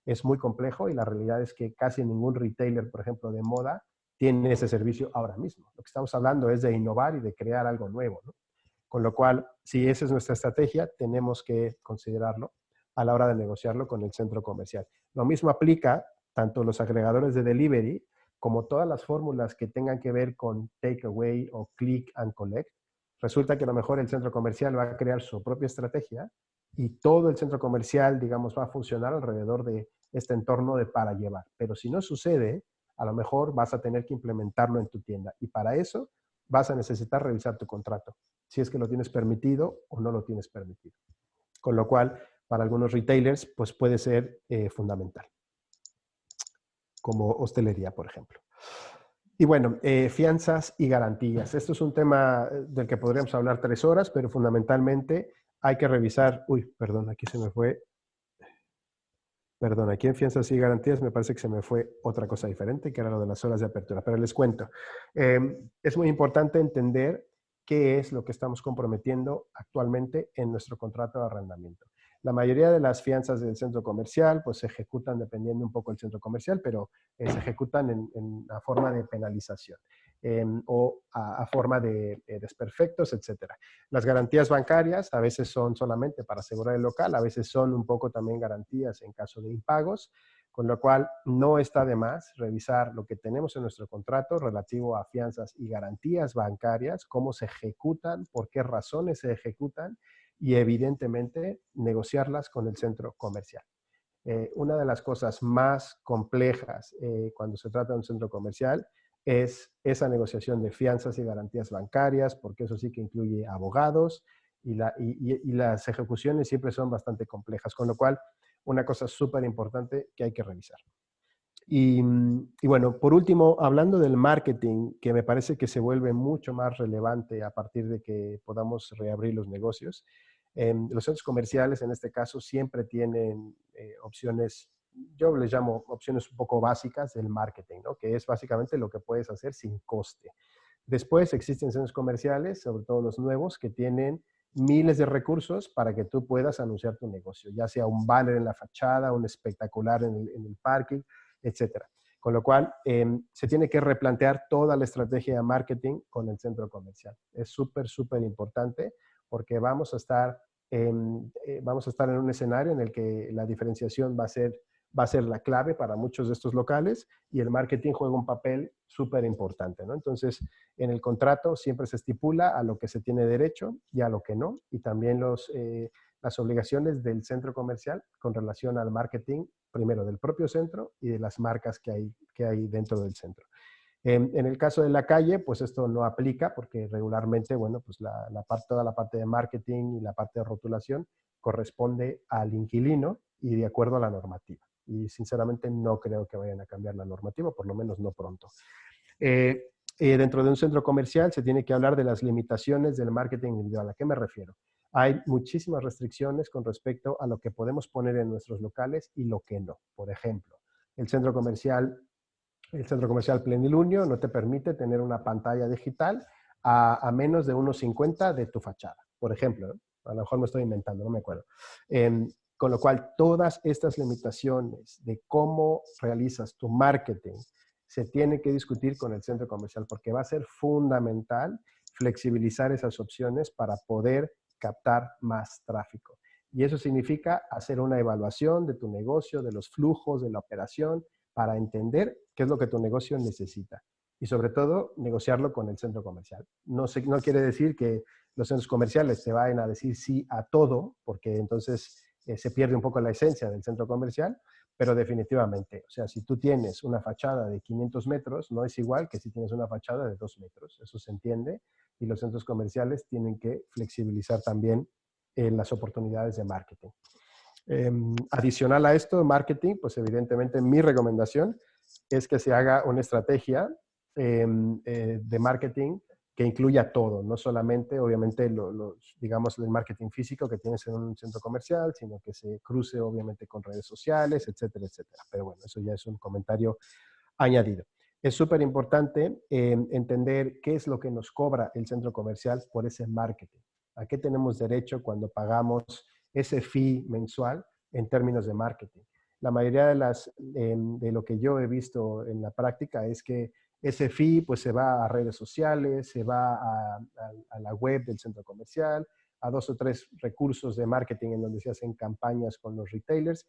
Es muy complejo y la realidad es que casi ningún retailer, por ejemplo, de moda, tiene ese servicio ahora mismo. Lo que estamos hablando es de innovar y de crear algo nuevo, ¿no? Con lo cual, si esa es nuestra estrategia, tenemos que considerarlo a la hora de negociarlo con el centro comercial. Lo mismo aplica tanto los agregadores de delivery como todas las fórmulas que tengan que ver con takeaway o click and collect. Resulta que a lo mejor el centro comercial va a crear su propia estrategia y todo el centro comercial, digamos, va a funcionar alrededor de este entorno de para llevar. Pero si no sucede, a lo mejor vas a tener que implementarlo en tu tienda. Y para eso vas a necesitar revisar tu contrato, si es que lo tienes permitido o no lo tienes permitido. Con lo cual, para algunos retailers, pues puede ser fundamental, como hostelería, por ejemplo. Y bueno, fianzas y garantías. Esto es un tema del que podríamos hablar 3 horas, pero fundamentalmente hay que revisar, uy, perdón, aquí se me fue, perdón, aquí en fianzas y garantías me parece que se me fue otra cosa diferente, que era lo de las horas de apertura, pero les cuento. Es muy importante entender qué es lo que estamos comprometiendo actualmente en nuestro contrato de arrendamiento. La mayoría de las fianzas del centro comercial pues se ejecutan dependiendo un poco del centro comercial, pero se ejecutan en la forma de penalización o a forma de desperfectos, etcétera. Las garantías bancarias a veces son solamente para asegurar el local, a veces son un poco también garantías en caso de impagos, con lo cual no está de más revisar lo que tenemos en nuestro contrato relativo a fianzas y garantías bancarias, cómo se ejecutan, por qué razones se ejecutan y evidentemente negociarlas con el centro comercial. Una de las cosas más complejas cuando se trata de un centro comercial es esa negociación de fianzas y garantías bancarias, porque eso sí que incluye abogados y las ejecuciones siempre son bastante complejas, con lo cual una cosa súper importante que hay que revisar. Y bueno, por último, hablando del marketing, que me parece que se vuelve mucho más relevante a partir de que podamos reabrir los negocios, los centros comerciales en este caso siempre tienen opciones, yo les llamo opciones un poco básicas del marketing, ¿no? Que es básicamente lo que puedes hacer sin coste. Después existen centros comerciales, sobre todo los nuevos, que tienen miles de recursos para que tú puedas anunciar tu negocio, ya sea un banner en la fachada, un espectacular en el parking, etcétera. Con lo cual, se tiene que replantear toda la estrategia de marketing con el centro comercial. Es súper, súper importante porque vamos a estar en un escenario en el que la diferenciación va a ser la clave para muchos de estos locales y el marketing juega un papel súper importante, ¿no? Entonces, en el contrato siempre se estipula a lo que se tiene derecho y a lo que no, y también las obligaciones del centro comercial con relación al marketing, primero del propio centro y de las marcas que hay dentro del centro. En el caso de la calle, pues esto no aplica porque regularmente, bueno, pues toda la parte de marketing y la parte de rotulación corresponde al inquilino y de acuerdo a la normativa. Y sinceramente no creo que vayan a cambiar la normativa, por lo menos no pronto. Dentro de un centro comercial se tiene que hablar de las limitaciones del marketing individual. ¿A qué me refiero? Hay muchísimas restricciones con respecto a lo que podemos poner en nuestros locales y lo que no. Por ejemplo, el centro comercial Plenilunio no te permite tener una pantalla digital a menos de 1,50 de tu fachada, por ejemplo, ¿no? A lo mejor me estoy inventando, no me acuerdo. Con lo cual, todas estas limitaciones de cómo realizas tu marketing se tiene que discutir con el centro comercial porque va a ser fundamental flexibilizar esas opciones para poder captar más tráfico. Y eso significa hacer una evaluación de tu negocio, de los flujos, de la operación, para entender qué es lo que tu negocio necesita. Y sobre todo, negociarlo con el centro comercial. No quiere decir que los centros comerciales te vayan a decir sí a todo, porque entonces se pierde un poco la esencia del centro comercial, pero definitivamente, o sea, si tú tienes una fachada de 500 metros, no es igual que si tienes una fachada de 2 metros. Eso se entiende y los centros comerciales tienen que flexibilizar también las oportunidades de marketing. Adicional a esto, marketing, pues evidentemente mi recomendación es que se haga una estrategia de marketing que incluya todo, no solamente obviamente digamos el marketing físico que tienes en un centro comercial, sino que se cruce obviamente con redes sociales, etcétera, etcétera. Pero bueno, eso ya es un comentario añadido. Es súper importante entender qué es lo que nos cobra el centro comercial por ese marketing. ¿A qué tenemos derecho cuando pagamos ese fee mensual en términos de marketing? La mayoría de lo que yo he visto en la práctica es que ese fee pues se va a redes sociales, se va a la web del centro comercial, a 2 o 3 recursos de marketing en donde se hacen campañas con los retailers.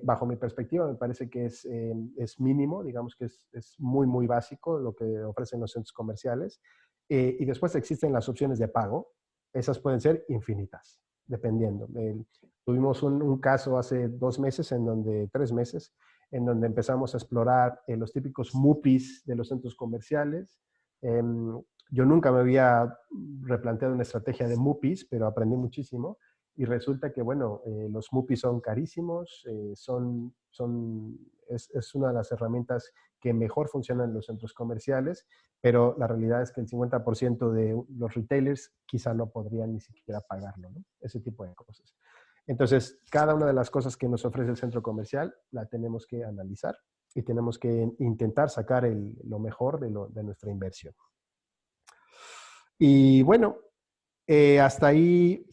Bajo mi perspectiva, me parece que es mínimo, digamos que es muy, muy básico lo que ofrecen los centros comerciales. Y después existen las opciones de pago. Esas pueden ser infinitas, dependiendo. Tuvimos un caso hace 2 meses, 3 meses, en donde empezamos a explorar los típicos MUPIs de los centros comerciales. Yo nunca me había replanteado una estrategia de MUPIs, pero aprendí muchísimo. y resulta que, bueno, los MUPI son carísimos, es una de las herramientas que mejor funcionan en los centros comerciales, pero la realidad es que el 50% de los retailers quizá no podrían ni siquiera pagarlo, ¿no? Ese tipo de cosas. Entonces, cada una de las cosas que nos ofrece el centro comercial la tenemos que analizar y tenemos que intentar sacar lo mejor de nuestra inversión. Y bueno, hasta ahí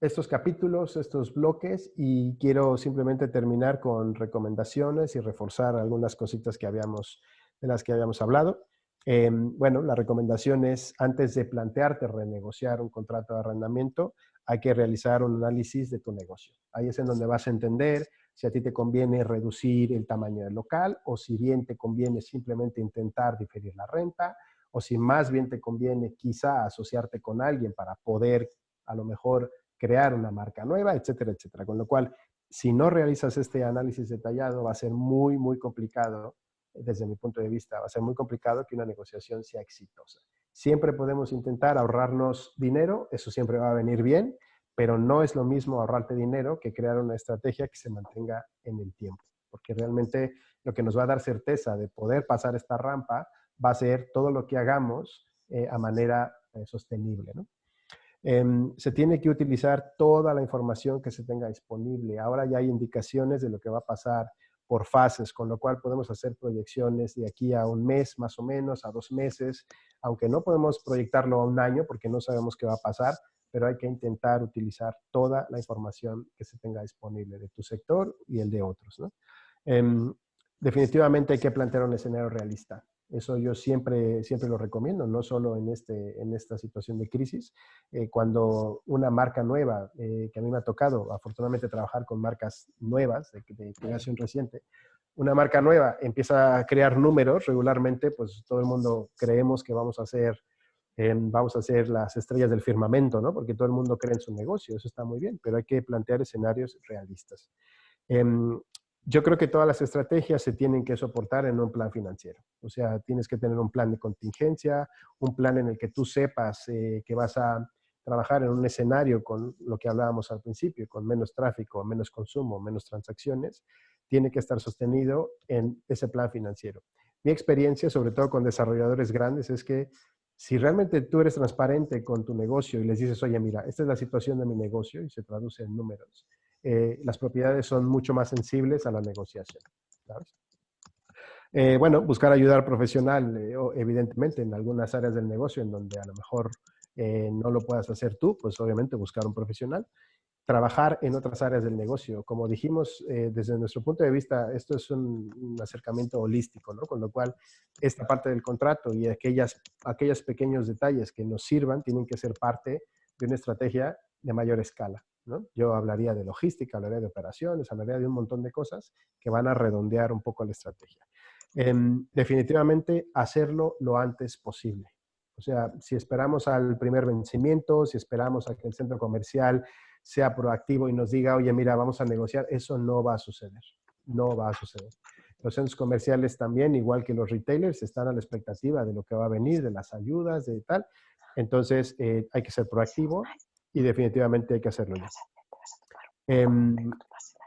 estos capítulos, estos bloques, y quiero simplemente terminar con recomendaciones y reforzar algunas cositas de las que habíamos hablado. Bueno, la recomendación es, antes de plantearte renegociar un contrato de arrendamiento, hay que realizar un análisis de tu negocio. Ahí es en donde vas a entender si a ti te conviene reducir el tamaño del local o si bien te conviene simplemente intentar diferir la renta, o si más bien te conviene quizá asociarte con alguien para poder a lo mejor crear una marca nueva, etcétera, etcétera. Con lo cual, si no realizas este análisis detallado, va a ser muy, muy complicado, desde mi punto de vista, va a ser muy complicado que una negociación sea exitosa. Siempre podemos intentar ahorrarnos dinero, eso siempre va a venir bien, pero no es lo mismo ahorrarte dinero que crear una estrategia que se mantenga en el tiempo, porque realmente lo que nos va a dar certeza de poder pasar esta rampa va a ser todo lo que hagamos a manera sostenible, ¿no? Se tiene que utilizar toda la información que se tenga disponible. Ahora ya hay indicaciones de lo que va a pasar por fases, con lo cual podemos hacer proyecciones de aquí a un mes más o menos, a 2 meses, aunque no podemos proyectarlo a un año porque no sabemos qué va a pasar, pero hay que intentar utilizar toda la información que se tenga disponible de tu sector y el de otros, ¿no? Definitivamente hay que plantear un escenario realista. Eso yo siempre lo recomiendo, no solo en esta situación de crisis. Cuando una marca nueva, que a mí me ha tocado afortunadamente trabajar con marcas nuevas de creación reciente, una marca nueva empieza a crear números regularmente, pues todo el mundo creemos que vamos a ser las estrellas del firmamento, ¿no? Porque todo el mundo cree en su negocio, eso está muy bien, pero hay que plantear escenarios realistas. Yo creo que todas las estrategias se tienen que soportar en un plan financiero. O sea, tienes que tener un plan de contingencia, un plan en el que tú sepas que vas a trabajar en un escenario con lo que hablábamos al principio, con menos tráfico, menos consumo, menos transacciones. Tiene que estar sostenido en ese plan financiero. Mi experiencia, sobre todo con desarrolladores grandes, es que si realmente tú eres transparente con tu negocio y les dices, oye, mira, esta es la situación de mi negocio y se traduce en números, las propiedades son mucho más sensibles a la negociación, ¿sabes? Bueno, buscar ayuda profesional, evidentemente, en algunas áreas del negocio en donde a lo mejor no lo puedas hacer tú, pues obviamente buscar un profesional. Trabajar en otras áreas del negocio. Como dijimos, desde nuestro punto de vista, esto es un acercamiento holístico, ¿no? Con lo cual, esta parte del contrato y aquellos pequeños detalles que nos sirvan tienen que ser parte de una estrategia de mayor escala, ¿no? Yo hablaría de logística, hablaría de operaciones, hablaría de un montón de cosas que van a redondear un poco la estrategia. Definitivamente, hacerlo lo antes posible. O sea, si esperamos al primer vencimiento, si esperamos a que el centro comercial sea proactivo y nos diga, oye, mira, vamos a negociar, eso no va a suceder. No va a suceder. Los centros comerciales también, igual que los retailers, están a la expectativa de lo que va a venir, de las ayudas, de tal. Entonces, hay que ser proactivo y definitivamente hay que hacerlo ya.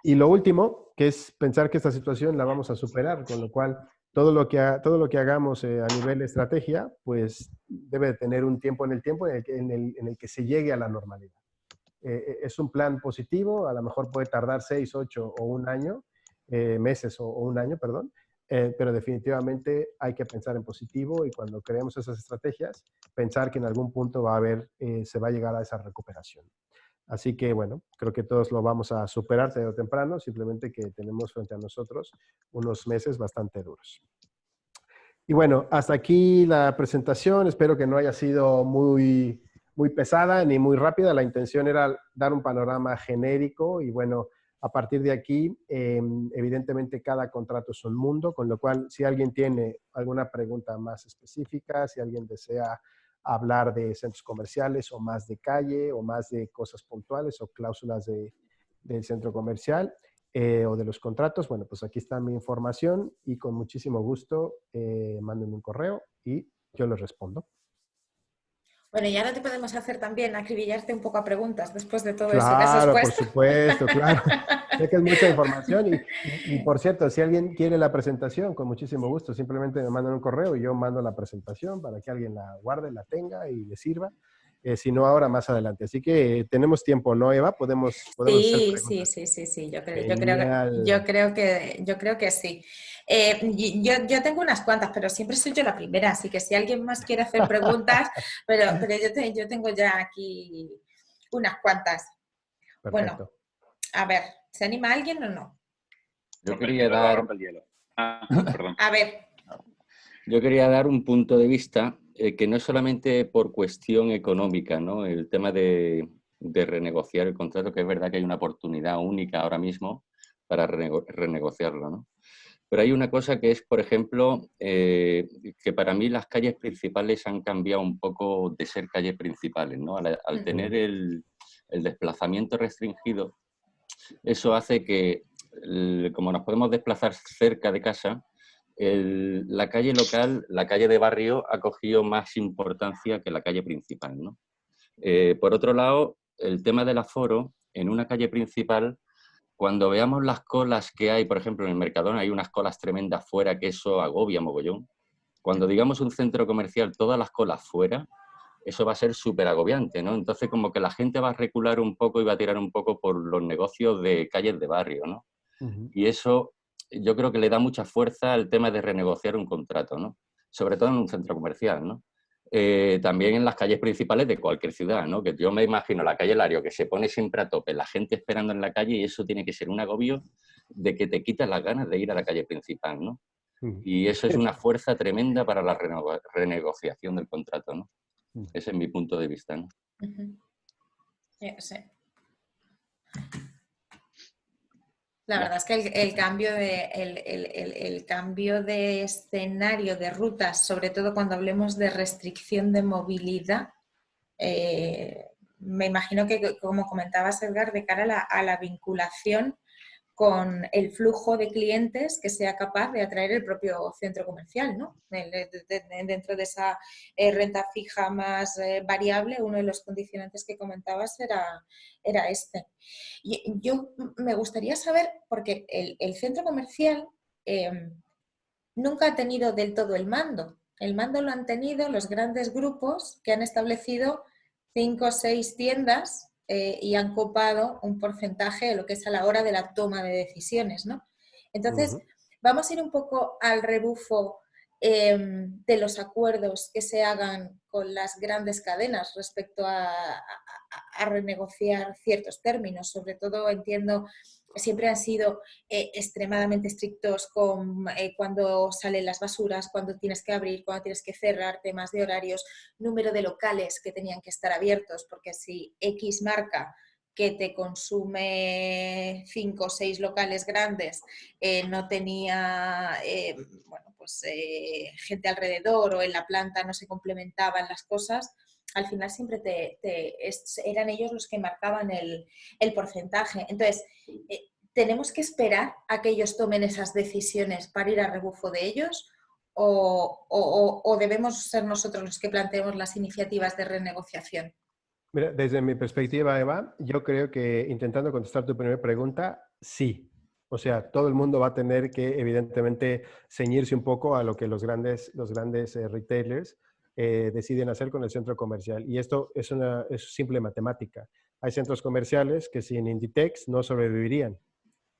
Y lo último, que es pensar que esta situación la vamos a superar, con lo cual todo lo que hagamos a nivel de estrategia, pues debe de tener un tiempo en el tiempo en el que se llegue a la normalidad. Es un plan positivo, a lo mejor puede tardar 6, 8 o un año, meses o un año, perdón, pero definitivamente hay que pensar en positivo y cuando creemos esas estrategias, pensar que en algún punto se va a llegar a esa recuperación. Así que, bueno, creo que todos lo vamos a superar tarde o temprano, simplemente que tenemos frente a nosotros unos meses bastante duros. Y bueno, hasta aquí la presentación. Espero que no haya sido muy pesada ni muy rápida. La intención era dar un panorama genérico y bueno, a partir de aquí, evidentemente cada contrato es un mundo, con lo cual si alguien tiene alguna pregunta más específica, si alguien desea hablar de centros comerciales o más de calle o más de cosas puntuales o cláusulas del centro comercial o de los contratos, bueno, pues aquí está mi información y con muchísimo gusto mándenme un correo y yo les respondo. Bueno, y ahora te podemos hacer también acribillarte un poco a preguntas después de todo eso que has Claro, por expuesto. supuesto, claro. Sé que es mucha información por cierto, si alguien quiere la presentación, con muchísimo gusto, simplemente me mandan un correo y yo mando la presentación para que alguien la guarde, la tenga y le sirva. Si no, ahora más adelante. Así que tenemos tiempo, ¿no, Eva? Podemos hacer Sí, sí, preguntas. sí, sí, sí, Genial. yo creo que sí. Yo tengo unas cuantas, pero siempre soy yo la primera, así que si alguien más quiere hacer preguntas, pero yo tengo ya aquí unas cuantas. Bueno, Perfecto. a ver, ¿se anima alguien o no? Yo quería dar, perdón. A ver, Yo quería dar un punto de vista que no es solamente por cuestión económica, ¿no? El tema de renegociar el contrato, que es verdad que hay una oportunidad única ahora mismo para renegociarlo, ¿no? Pero hay una cosa que es, por ejemplo, que para mí las calles principales han cambiado un poco de ser calles principales, ¿no? Al tener el desplazamiento restringido, eso hace que, como nos podemos desplazar cerca de casa, la calle local, la calle de barrio, ha cogido más importancia que la calle principal, ¿no? Por otro lado, el tema del aforo, en una calle principal, cuando veamos las colas que hay, por ejemplo, en el Mercadona hay unas colas tremendas fuera, que eso agobia mogollón. Cuando digamos un centro comercial, todas las colas fuera, eso va a ser súper agobiante, ¿no? Entonces, como que la gente va a recular un poco y va a tirar un poco por los negocios de calles de barrio, ¿no? Ujú. Y eso yo creo que le da mucha fuerza al tema de renegociar un contrato, ¿no? Sobre todo en un centro comercial, ¿no? También en las calles principales de cualquier ciudad, ¿no? Que yo me imagino la calle Lario que se pone siempre a tope, la gente esperando en la calle y eso tiene que ser un agobio de que te quitas las ganas de ir a la calle principal, ¿no? Ujú. Y eso es una fuerza tremenda para la renegociación del contrato, ¿no? Ujú. Ese es mi punto de vista, ¿no? sí. La verdad es que el cambio el cambio de escenario, de rutas, sobre todo cuando hablemos de restricción de movilidad, me imagino que, como comentabas, Edgar, de cara a la vinculación con el flujo de clientes que sea capaz de atraer el propio centro comercial, ¿no? Dentro de esa renta fija más variable, uno de los condicionantes que comentabas era este. Yo me gustaría saber, porque el centro comercial nunca ha tenido del todo el mando. El mando lo han tenido los grandes grupos que han establecido 5 o 6 tiendas y han copado un porcentaje de lo que es a la hora de la toma de decisiones, ¿no? Entonces, Ujú. vamos a ir un poco al rebufo de los acuerdos que se hagan con las grandes cadenas respecto a renegociar ciertos términos. Sobre todo, entiendo, siempre han sido extremadamente estrictos con cuando salen las basuras, cuando tienes que abrir, cuando tienes que cerrar, temas de horarios, número de locales que tenían que estar abiertos, porque si X marca que te consume 5 o 6 locales grandes no tenía bueno, pues, gente alrededor o en la planta no se complementaban las cosas, al final siempre eran ellos los que marcaban el porcentaje. Entonces, ¿tenemos que esperar a que ellos tomen esas decisiones para ir a rebufo de ellos? ¿O debemos ser nosotros los que planteemos las iniciativas de renegociación? Mira, desde mi perspectiva, Eva, yo creo que intentando contestar tu primera pregunta, sí. O sea, todo el mundo va a tener que, evidentemente, ceñirse un poco a lo que los grandes retailers deciden hacer con el centro comercial. Y esto es simple matemática. Hay centros comerciales que sin Inditex no sobrevivirían.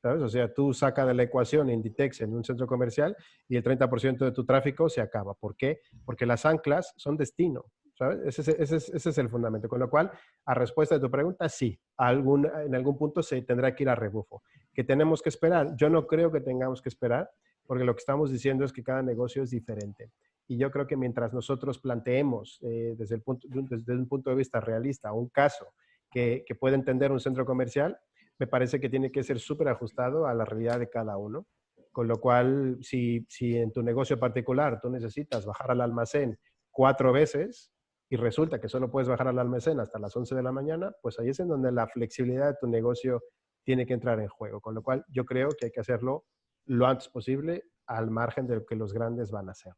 ¿Sabes? O sea, tú sacas de la ecuación Inditex en un centro comercial y el 30% de tu tráfico se acaba. ¿Por qué? Porque las anclas son destino. ¿Sabes? Ese es el fundamento. Con lo cual, a respuesta de tu pregunta, sí, en algún punto se tendrá que ir a rebufo. ¿Qué tenemos que esperar? Yo no creo que tengamos que esperar, porque lo que estamos diciendo es que cada negocio es diferente. Y yo creo que mientras nosotros planteemos desde un punto de vista realista un caso que puede entender un centro comercial, me parece que tiene que ser súper ajustado a la realidad de cada uno. Con lo cual, si en tu negocio particular tú necesitas bajar al almacén 4 veces y resulta que solo puedes bajar al almacén hasta las 11 de la mañana, pues ahí es en donde la flexibilidad de tu negocio tiene que entrar en juego. Con lo cual, yo creo que hay que hacerlo lo antes posible al margen de lo que los grandes van a hacer.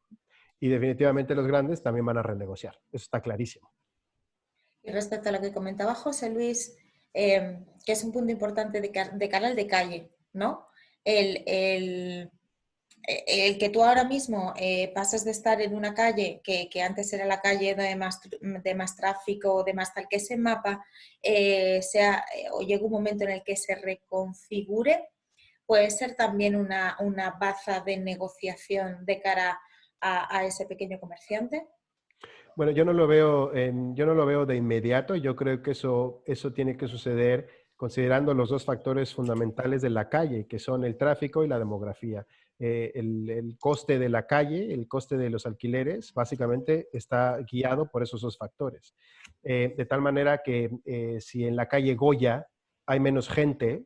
Y definitivamente los grandes también van a renegociar. Eso está clarísimo. Y respecto a lo que comentaba José Luis, que es un punto importante de cara al de calle, ¿no? El, el que tú ahora mismo pases de estar en una calle que antes era la calle de más tráfico, de más tal que ese mapa, o llegue un momento en el que se reconfigure, puede ser también una baza de negociación de cara a ese pequeño comerciante. Bueno, yo no lo veo de inmediato. Yo creo que eso tiene que suceder considerando los dos factores fundamentales de la calle, que son el tráfico y la demografía. El coste de la calle, el coste de los alquileres, básicamente está guiado por esos dos factores. De tal manera que si en la calle Goya hay menos gente,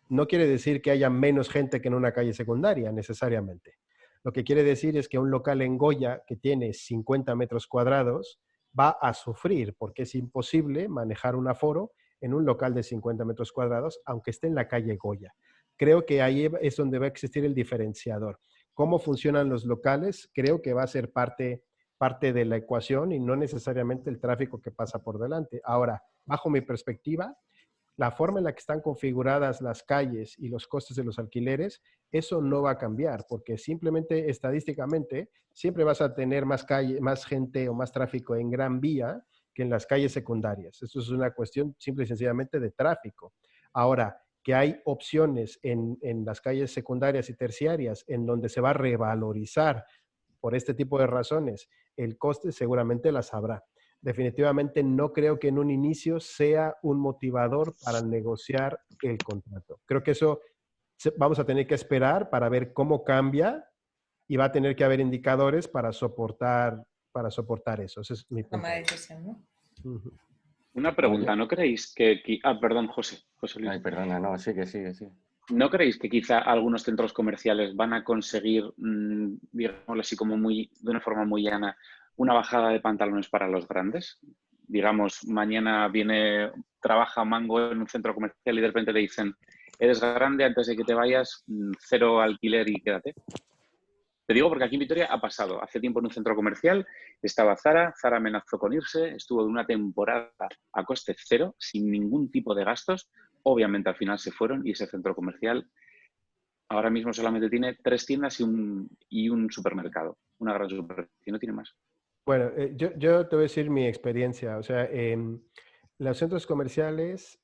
no quiere decir que haya menos gente que en una calle secundaria, necesariamente. Lo que quiere decir es que un local en Goya que tiene 50 metros cuadrados va a sufrir porque es imposible manejar un aforo en un local de 50 metros cuadrados, aunque esté en la calle Goya. Creo que ahí es donde va a existir el diferenciador. ¿Cómo funcionan los locales? Creo que va a ser parte de la ecuación y no necesariamente el tráfico que pasa por delante. Ahora, bajo mi perspectiva, la forma en la que están configuradas las calles y los costes de los alquileres, eso no va a cambiar, porque simplemente estadísticamente siempre vas a tener más gente o más tráfico en Gran Vía que en las calles secundarias. Eso es una cuestión simple y sencillamente de tráfico. Ahora, que hay opciones en las calles secundarias y terciarias en donde se va a revalorizar por este tipo de razones el coste, seguramente las habrá. Definitivamente no creo que en un inicio sea un motivador para negociar el contrato. Creo que eso vamos a tener que esperar para ver cómo cambia y va a tener que haber indicadores para soportar eso. Ese es mi punto. Toma de decisión, ¿no? Uh-huh. Una pregunta, ¿no creéis que... perdón, José Luis. Ay, perdona, no, sigue. ¿No creéis que quizá algunos centros comerciales van a conseguir, digámoslo así como de una forma muy llana, una bajada de pantalones para los grandes? Digamos, mañana trabaja Mango en un centro comercial y de repente le dicen, eres grande, antes de que te vayas, 0 alquiler y quédate. Te digo porque aquí en Vitoria ha pasado. Hace tiempo en un centro comercial estaba Zara amenazó con irse, estuvo de una temporada a coste 0, sin ningún tipo de gastos. Obviamente al final se fueron y ese centro comercial ahora mismo solamente tiene 3 tiendas y un supermercado, una gran superficie, no tiene más. Bueno, yo te voy a decir mi experiencia. O sea, los centros comerciales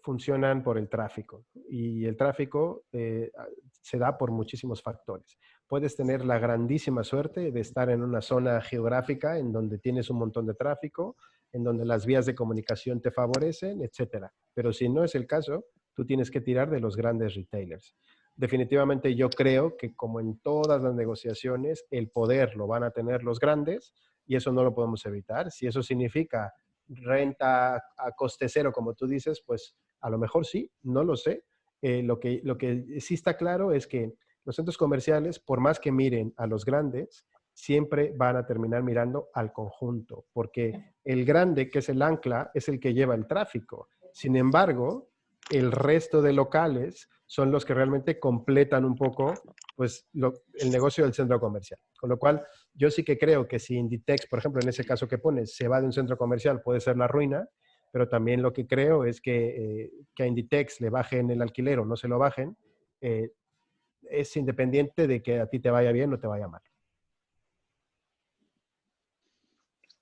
funcionan por el tráfico y el tráfico se da por muchísimos factores. Puedes tener la grandísima suerte de estar en una zona geográfica en donde tienes un montón de tráfico, en donde las vías de comunicación te favorecen, etcétera. Pero si no es el caso, tú tienes que tirar de los grandes retailers. Definitivamente yo creo que como en todas las negociaciones, el poder lo van a tener los grandes y eso no lo podemos evitar. Si eso significa renta a coste 0, como tú dices, pues a lo mejor sí, no lo sé. Lo que sí está claro es que los centros comerciales, por más que miren a los grandes, siempre van a terminar mirando al conjunto, porque el grande, que es el ancla, es el que lleva el tráfico. Sin embargo, el resto de locales son los que realmente completan un poco pues, el negocio del centro comercial. Con lo cual, yo sí que creo que si Inditex, por ejemplo, en ese caso que pones, se va de un centro comercial, puede ser la ruina, pero también lo que creo es que a Inditex le bajen el alquiler o no se lo bajen, es independiente de que a ti te vaya bien o te vaya mal.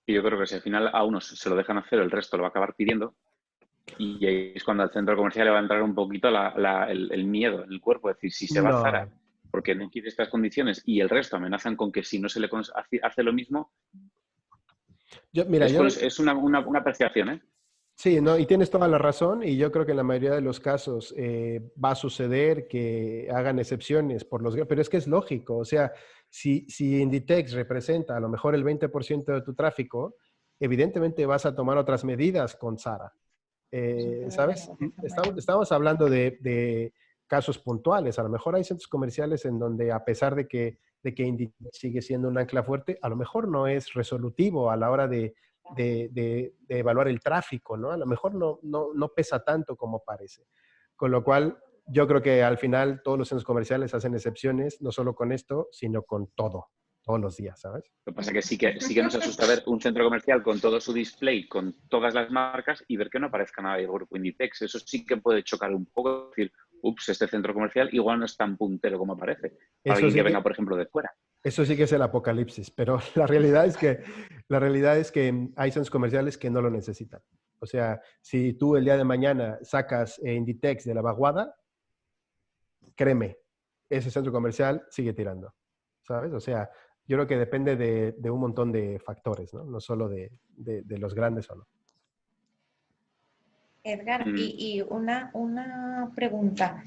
Y yo creo que si al final a unos se lo dejan hacer, el resto lo va a acabar pidiendo. Y ahí es cuando al centro comercial le va a entrar un poquito el miedo en el cuerpo. Es decir, si se va a Zara porque no quiere estas condiciones y el resto amenazan con que si no se le hace lo mismo, es una apreciación, ¿eh? Sí, no, y tienes toda la razón y yo creo que en la mayoría de los casos va a suceder que hagan excepciones pero es que es lógico, o sea, si Inditex representa a lo mejor el 20% de tu tráfico, evidentemente vas a tomar otras medidas con Zara. ¿Sabes? Estamos hablando de casos puntuales. A lo mejor hay centros comerciales en donde, a pesar de que Inditex sigue siendo un ancla fuerte, a lo mejor no es resolutivo a la hora de evaluar el tráfico, ¿no? A lo mejor no pesa tanto como parece. Con lo cual, yo creo que al final todos los centros comerciales hacen excepciones, no solo con esto, sino con todo. todos los días, ¿sabes? Lo que pasa es que sí que nos asusta ver un centro comercial con todo su display, con todas las marcas y ver que no aparezca nada del grupo Inditex. Eso sí que puede chocar un poco, decir, ups, este centro comercial igual no es tan puntero como parece. Para Eso alguien sí que que, venga, por ejemplo, de fuera. eso sí que es el apocalipsis, pero la realidad es que hay centros comerciales que no lo necesitan. O sea, si tú el día de mañana sacas Inditex de la vaguada, créeme, ese centro comercial sigue tirando, ¿sabes? O sea, yo creo que depende de un montón de factores, ¿no? No solo de los grandes o no. Edgar, Mm. y una pregunta.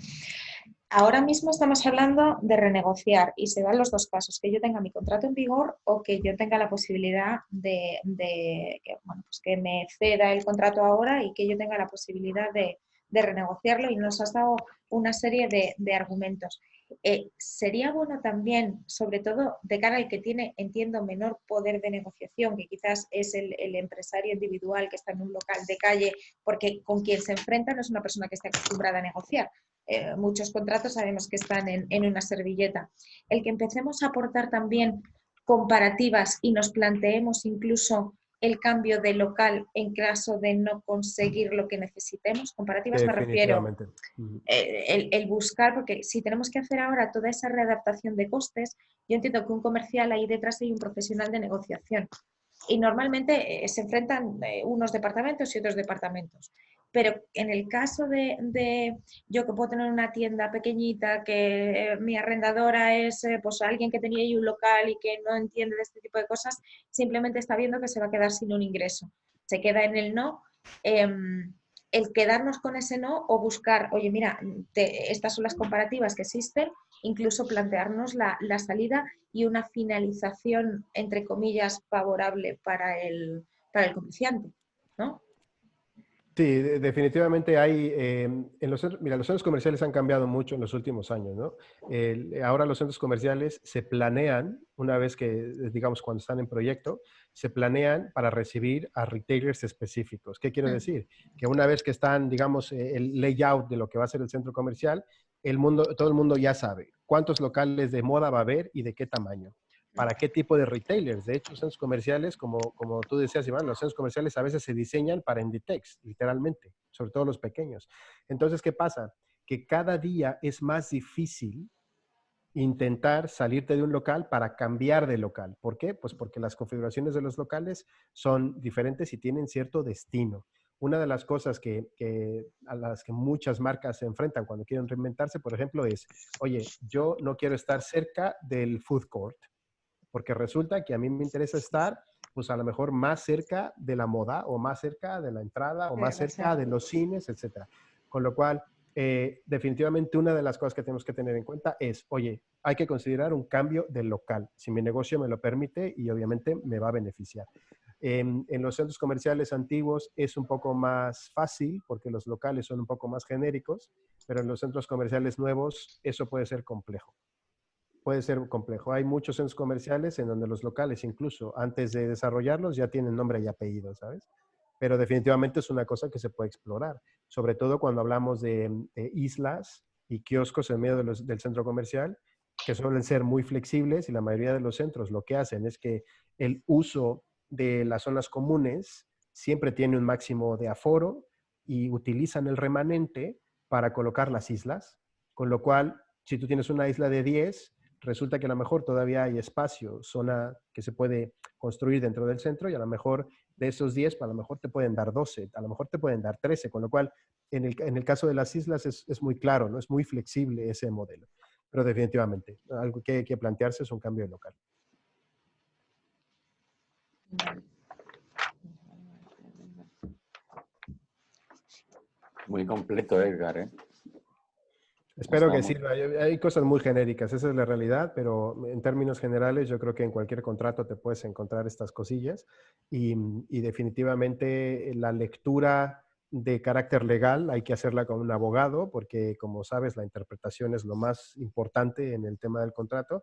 Ahora mismo estamos hablando de renegociar y se dan los dos casos, que yo tenga mi contrato en vigor o que yo tenga la posibilidad bueno, pues que me ceda el contrato ahora y que yo tenga la posibilidad de renegociarlo, y nos has dado una serie de argumentos. Sería bueno también, sobre todo de cara al que tiene, entiendo, menor poder de negociación, que quizás es el empresario individual que está en un local de calle, porque con quien se enfrenta no es una persona que esté acostumbrada a negociar. Muchos contratos sabemos que están en una servilleta. El que empecemos a aportar también comparativas y nos planteemos incluso el cambio de local en caso de no conseguir lo que necesitemos. Comparativas me refiero Definitivamente. el buscar, porque si tenemos que hacer ahora toda esa readaptación de costes, yo entiendo que un comercial ahí detrás hay un profesional de negociación y normalmente se enfrentan unos departamentos y otros departamentos. Pero en el caso de yo que puedo tener una tienda pequeñita, que mi arrendadora es pues alguien que tenía ahí un local y que no entiende de este tipo de cosas, simplemente está viendo que se va a quedar sin un ingreso. Se queda en el no. El quedarnos con ese no o buscar, oye, mira, estas son las comparativas que existen, incluso plantearnos la salida y una finalización, entre comillas, favorable para el comerciante, ¿no? Sí, definitivamente hay, mira, los centros comerciales han cambiado mucho en los últimos años, ¿no? Ahora los centros comerciales se planean, una vez que, digamos, cuando están en proyecto, se planean para recibir a retailers específicos. ¿Qué quiero decir? Que una vez que están, digamos, el layout de lo que va a ser el centro comercial, todo el mundo ya sabe cuántos locales de moda va a haber y de qué tamaño. ¿Para qué tipo de retailers? De hecho, centros comerciales, como tú decías, Iván, los centros comerciales a veces se diseñan para Inditex, literalmente, sobre todo los pequeños. Entonces, ¿qué pasa? Que cada día es más difícil intentar salirte de un local para cambiar de local. ¿Por qué? Pues porque las configuraciones de los locales son diferentes y tienen cierto destino. Una de las cosas a las que muchas marcas se enfrentan cuando quieren reinventarse, por ejemplo, es, oye, yo no quiero estar cerca del food court, porque resulta que a mí me interesa estar, pues a lo mejor más cerca de la moda o más cerca de la entrada o más cerca de los cines, etcétera. Con lo cual, definitivamente una de las cosas que tenemos que tener en cuenta es, oye, hay que considerar un cambio del local, si mi negocio me lo permite y obviamente me va a beneficiar. En los centros comerciales antiguos es un poco más fácil porque los locales son un poco más genéricos, pero en los centros comerciales nuevos eso puede ser complejo. Puede ser complejo. Hay muchos centros comerciales en donde los locales, incluso antes de desarrollarlos, ya tienen nombre y apellido, ¿sabes? Pero definitivamente es una cosa que se puede explorar, sobre todo cuando hablamos de islas y kioscos en medio del centro comercial, que suelen ser muy flexibles y la mayoría de los centros lo que hacen es que el uso de las zonas comunes siempre tiene un máximo de aforo y utilizan el remanente para colocar las islas, con lo cual, si tú tienes una isla de 10, resulta que a lo mejor todavía hay espacio, zona que se puede construir dentro del centro y a lo mejor de esos 10, a lo mejor te pueden dar 12, a lo mejor te pueden dar 13, con lo cual en el caso de las islas es muy claro, ¿no? Es muy flexible ese modelo. Pero definitivamente, algo que hay que plantearse es un cambio de local. Muy completo, Edgar, ¿eh? Espero que Estamos. sirva. Hay cosas muy genéricas, esa es la realidad, pero en términos generales yo creo que en cualquier contrato te puedes encontrar estas cosillas y definitivamente la lectura de carácter legal hay que hacerla con un abogado porque como sabes la interpretación es lo más importante en el tema del contrato,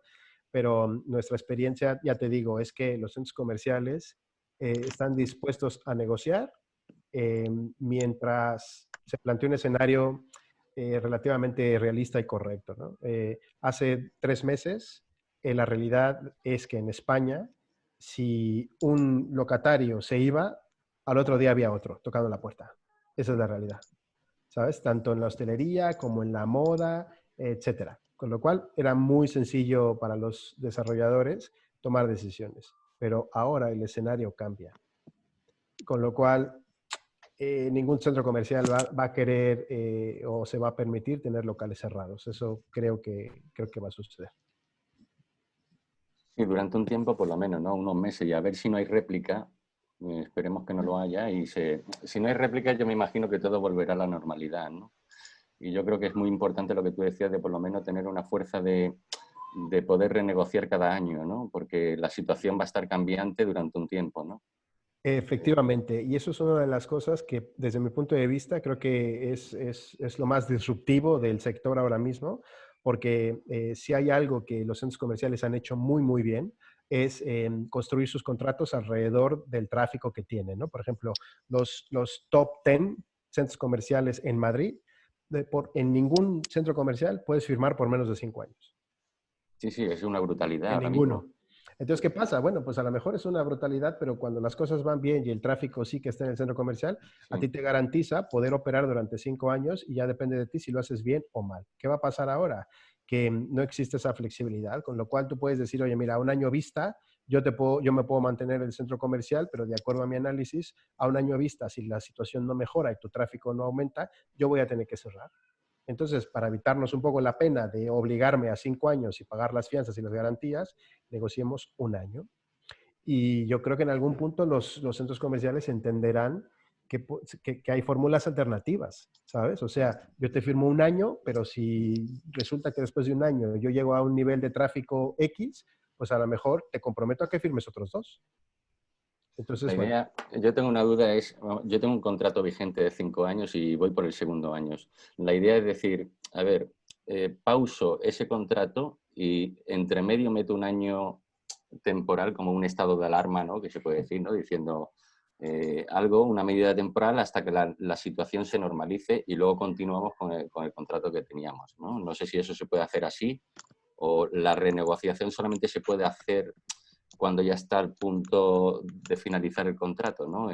pero nuestra experiencia, ya te digo, es que los centros comerciales están dispuestos a negociar mientras se plantea un escenario relativamente realista y correcto, ¿no? Hace 3 meses la realidad es que en España, si un locatario se iba, al otro día había otro tocando la puerta. Esa es la realidad, ¿sabes? Tanto en la hostelería como en la moda, etcétera. Con lo cual era muy sencillo para los desarrolladores tomar decisiones. Pero ahora el escenario cambia. Con lo cual ningún centro comercial va a querer o se va a permitir tener locales cerrados. Eso creo que va a suceder. Sí, durante un tiempo por lo menos, ¿no? Unos meses, y a ver si no hay réplica. Esperemos que no lo haya. Y si no hay réplica, yo me imagino que todo volverá a la normalidad, ¿no? Y yo creo que es muy importante lo que tú decías de por lo menos tener una fuerza de poder renegociar cada año, ¿no? Porque la situación va a estar cambiante durante un tiempo, ¿no? Efectivamente, y eso es una de las cosas que desde mi punto de vista creo que es lo más disruptivo del sector ahora mismo, porque si hay algo que los centros comerciales han hecho muy, muy bien, es construir sus contratos alrededor del tráfico que tienen, ¿no? Por ejemplo, los top 10 centros comerciales en Madrid, en ningún centro comercial puedes firmar por menos de 5 años. Sí, sí, es una brutalidad En ahora ninguno. mismo. Entonces, ¿qué pasa? Bueno, pues a lo mejor es una brutalidad, pero cuando las cosas van bien y el tráfico sí que está en el centro comercial, a Sí. ti te garantiza poder operar durante 5 años y ya depende de ti si lo haces bien o mal. ¿Qué va a pasar ahora? Que no existe esa flexibilidad, con lo cual tú puedes decir, oye, mira, a un año vista, yo me puedo mantener en el centro comercial, pero de acuerdo a mi análisis, a un año vista, si la situación no mejora y tu tráfico no aumenta, yo voy a tener que cerrar. Entonces, para evitarnos un poco la pena de obligarme a 5 años y pagar las fianzas y las garantías, negociemos un año. Y yo creo que en algún punto los centros comerciales entenderán que hay fórmulas alternativas, ¿sabes? O sea, yo te firmo un año, pero si resulta que después de un año yo llego a un nivel de tráfico X, pues a lo mejor te comprometo a que firmes otros 2. Entonces, La bueno. idea, yo tengo una duda, yo tengo un contrato vigente de 5 años y voy por el segundo año. La idea es decir, a ver, pauso ese contrato y entre medio meto un año temporal como un estado de alarma, ¿no? Que se puede decir, ¿no? Diciendo algo, una medida temporal hasta que la situación se normalice y luego continuamos con el contrato que teníamos, ¿no? No sé si eso se puede hacer así o la renegociación solamente se puede hacer cuando ya está al punto de finalizar el contrato, ¿no?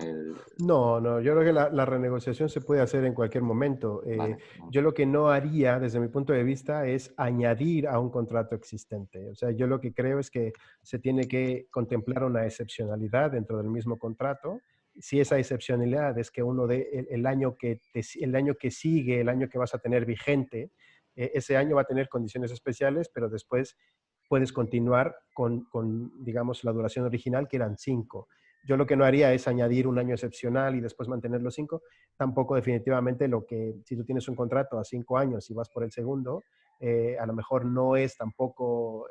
No, yo creo que la renegociación se puede hacer en cualquier momento. Vale. Yo lo que no haría, desde mi punto de vista, es añadir a un contrato existente. O sea, yo lo que creo es que se tiene que contemplar una excepcionalidad dentro del mismo contrato. Si esa excepcionalidad es que uno de el año que sigue, el año que vas a tener vigente, ese año va a tener condiciones especiales, pero después puedes continuar digamos, la duración original, que eran 5. Yo lo que no haría es añadir un año excepcional y después mantener los 5. Tampoco definitivamente si tú tienes un contrato a 5 años y vas por el segundo, a lo mejor no es tampoco,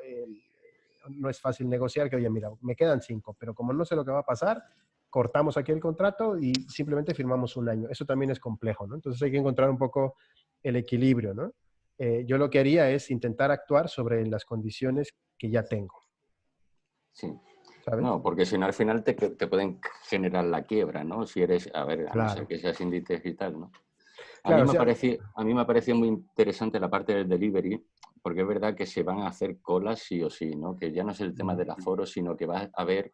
no es fácil negociar que, oye, mira, me quedan 5, pero como no sé lo que va a pasar, cortamos aquí el contrato y simplemente firmamos un año. Eso también es complejo, ¿no? Entonces hay que encontrar un poco el equilibrio, ¿no? Yo lo que haría es intentar actuar sobre las condiciones que ya tengo. Sí. ¿Sabes? No, porque si no al final te pueden generar la quiebra, ¿no? Si eres, a ver, a no ser Claro. que seas índice digital, ¿no? Claro, o sea, A mí me ha parecido muy interesante la parte del delivery, porque es verdad que se van a hacer colas sí o sí, ¿no? Que ya no es el tema del aforo, sino que va a haber.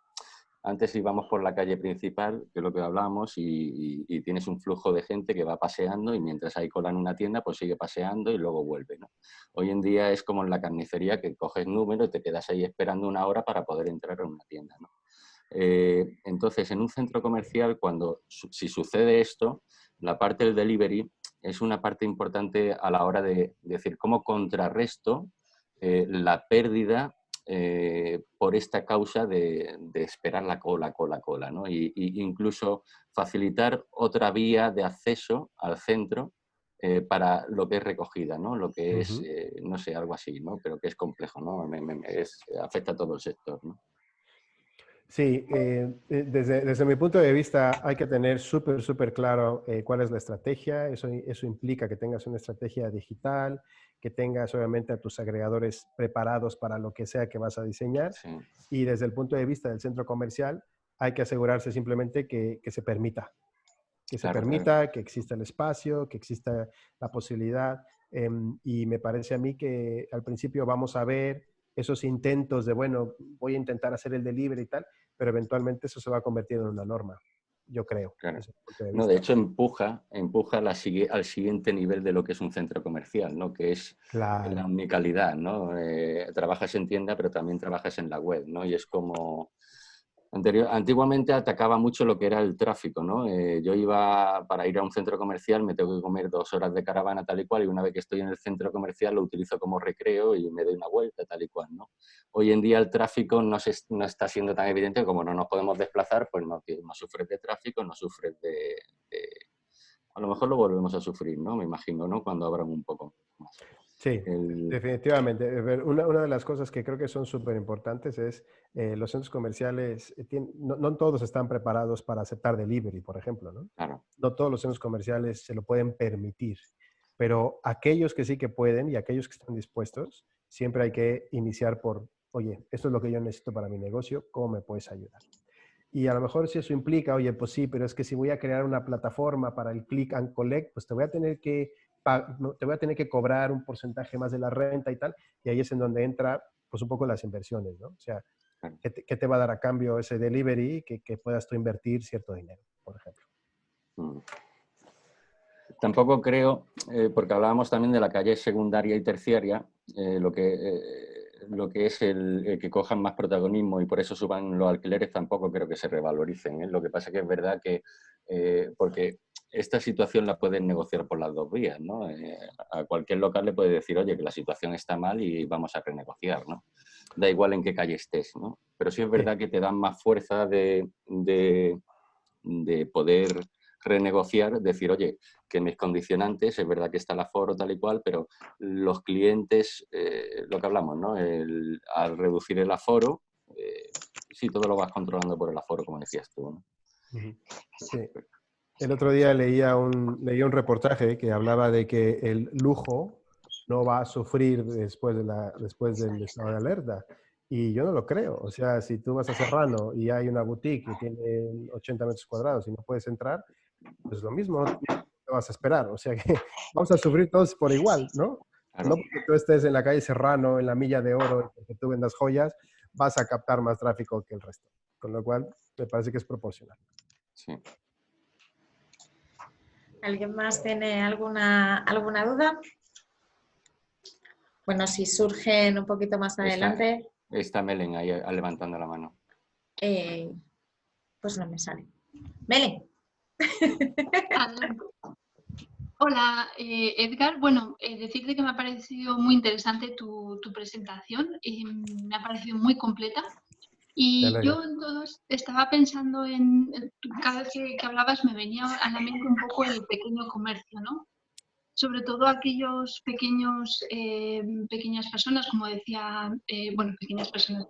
Antes íbamos por la calle principal, que es lo que hablábamos, y tienes un flujo de gente que va paseando y mientras hay cola en una tienda, pues sigue paseando y luego vuelve, ¿no? Hoy en día es como en la carnicería, que coges número y te quedas ahí esperando una hora para poder entrar en una tienda, ¿no? Entonces, en un centro comercial, si sucede esto, la parte del delivery es una parte importante a la hora de decir cómo contrarresto la pérdida por esta causa de esperar la cola, ¿no? Y incluso facilitar otra vía de acceso al centro para lo que es recogida, ¿no? Lo que es, no sé, algo así, ¿no? Pero que es complejo, ¿no? Afecta a todo el sector, ¿no? Sí, desde mi punto de vista hay que tener súper claro cuál es la estrategia. Eso implica que tengas una estrategia digital, que tengas obviamente a tus agregadores preparados para lo que sea que vas a diseñar. Sí. Y desde el punto de vista del centro comercial hay que asegurarse simplemente que se permita. Que se Claro, permita, claro. que exista el espacio, que exista la posibilidad. Y me parece a mí que al principio vamos a ver esos intentos de, bueno, voy a intentar hacer el delivery y tal, pero eventualmente eso se va a convertir en una norma, yo creo, Claro. desde mi punto de No, de vista. hecho empuja al siguiente nivel de lo que es un centro comercial, ¿no? Que es la Claro. omnicalidad, ¿no? Trabajas en tienda, pero también trabajas en la web, ¿no? Y es como... Antiguamente atacaba mucho lo que era el tráfico, ¿no? Yo iba, para ir a un centro comercial, me tengo que comer 2 horas de caravana tal y cual, y una vez que estoy en el centro comercial lo utilizo como recreo y me doy una vuelta tal y cual, ¿no? Hoy en día el tráfico no está siendo tan evidente, como no nos podemos desplazar, pues no sufres de tráfico, no sufres a lo mejor lo volvemos a sufrir, ¿no? Me imagino, ¿no? Cuando abran un poco más. Sí, definitivamente. Una de las cosas que creo que son súper importantes es los centros comerciales, no todos están preparados para aceptar delivery, por ejemplo, ¿no? Claro. No todos los centros comerciales se lo pueden permitir, pero aquellos que sí que pueden y aquellos que están dispuestos, siempre hay que iniciar por, oye, esto es lo que yo necesito para mi negocio, ¿cómo me puedes ayudar? Y a lo mejor si eso implica, oye, pues sí, pero es que si voy a crear una plataforma para el click and collect, pues te voy a tener que cobrar un porcentaje más de la renta y tal, y ahí es en donde entra, pues un poco las inversiones, ¿no? O sea, Claro. ¿qué te va a dar a cambio ese delivery que puedas tú invertir cierto dinero, por ejemplo? Tampoco creo, porque hablábamos también de la calle secundaria y terciaria, lo que es el que cojan más protagonismo y por eso suban los alquileres, tampoco creo que se revaloricen, ¿eh? Lo que pasa es que es verdad que, porque esta situación la pueden negociar por las dos vías, ¿no? A cualquier local le puede decir, oye, que la situación está mal y vamos a renegociar, ¿no? Da igual en qué calle estés, ¿no? Pero sí es verdad que te dan más fuerza de poder renegociar, decir, oye, que mis condicionantes, es verdad que está el aforo tal y cual, pero los clientes, lo que hablamos, ¿no? Al reducir el aforo, sí, todo lo vas controlando por el aforo, como decías tú, ¿no? Sí. El otro día leía un reportaje que hablaba de que el lujo no va a sufrir después del estado de alerta. Y yo no lo creo. O sea, si tú vas a Serrano y hay una boutique que tiene 80 metros cuadrados y no puedes entrar, pues lo mismo, no te vas a esperar. O sea que vamos a sufrir todos por igual, ¿no? Claro. No porque tú estés en la calle Serrano, en la Milla de Oro, y porque tú vendas joyas, vas a captar más tráfico que el resto. Con lo cual, me parece que es proporcional. Sí. ¿Alguien más tiene alguna duda? Bueno, si surgen un poquito más adelante, Está Melen ahí levantando la mano. pues no me sale. Melen. Hola, Edgar. Bueno, decirte que me ha parecido muy interesante tu presentación. Me ha parecido muy completa. Y yo entonces estaba pensando cada vez que hablabas me venía a la mente un poco el pequeño comercio, ¿no? Sobre todo aquellos pequeñas personas, como decía,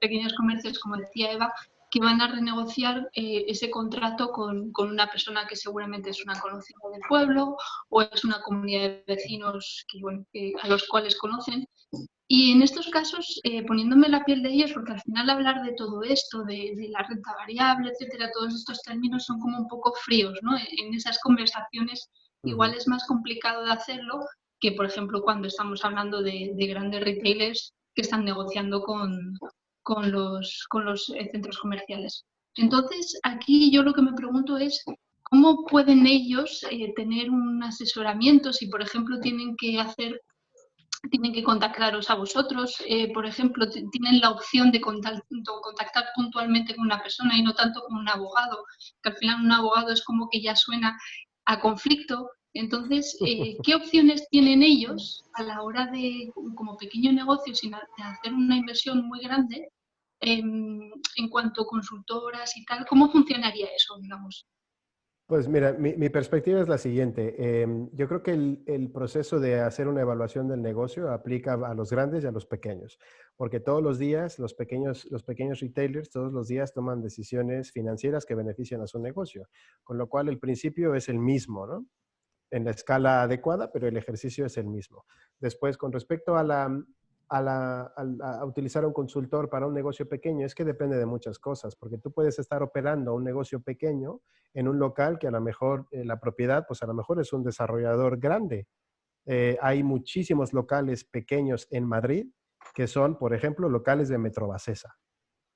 pequeños comercios, como decía Eva, que van a renegociar ese contrato con una persona que seguramente es una conocida del pueblo o es una comunidad de vecinos a los cuales conocen. Y en estos casos, poniéndome la piel de ellos, porque al final hablar de todo esto, de la renta variable, etcétera, todos estos términos son como un poco fríos, ¿no? En esas conversaciones igual es más complicado de hacerlo que, por ejemplo, cuando estamos hablando de grandes retailers que están negociando con los centros comerciales. Entonces, aquí yo lo que me pregunto es, ¿cómo pueden ellos tener un asesoramiento si, por ejemplo, tienen que contactaros a vosotros, por ejemplo, tienen la opción de contactar puntualmente con una persona y no tanto con un abogado, que al final un abogado es como que ya suena a conflicto. Entonces, ¿qué opciones tienen ellos a la hora de, como pequeño negocio, sin hacer una inversión muy grande, en cuanto a consultoras y tal? ¿Cómo funcionaría eso, digamos? Pues mira, mi perspectiva es la siguiente. Yo creo que el proceso de hacer una evaluación del negocio aplica a los grandes y a los pequeños, porque todos los días los pequeños retailers todos los días toman decisiones financieras que benefician a su negocio, con lo cual el principio es el mismo, ¿no? En la escala adecuada, pero el ejercicio es el mismo. Después, con respecto a utilizar un consultor para un negocio pequeño, es que depende de muchas cosas, porque tú puedes estar operando un negocio pequeño en un local que a lo mejor la propiedad, pues a lo mejor es un desarrollador grande. Hay muchísimos locales pequeños en Madrid que son, por ejemplo, locales de Metrobacesa,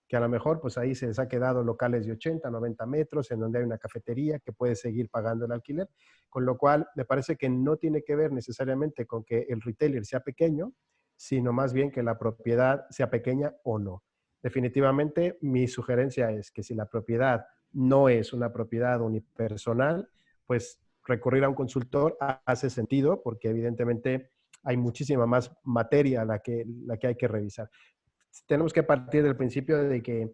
que a lo mejor pues ahí se les ha quedado locales de 80, 90 metros, en donde hay una cafetería que puede seguir pagando el alquiler, con lo cual me parece que no tiene que ver necesariamente con que el retailer sea pequeño, sino más bien que la propiedad sea pequeña o no. Definitivamente, mi sugerencia es que si la propiedad no es una propiedad unipersonal, pues recurrir a un consultor hace sentido, porque evidentemente hay muchísima más materia la que hay que revisar. Tenemos que partir del principio de que,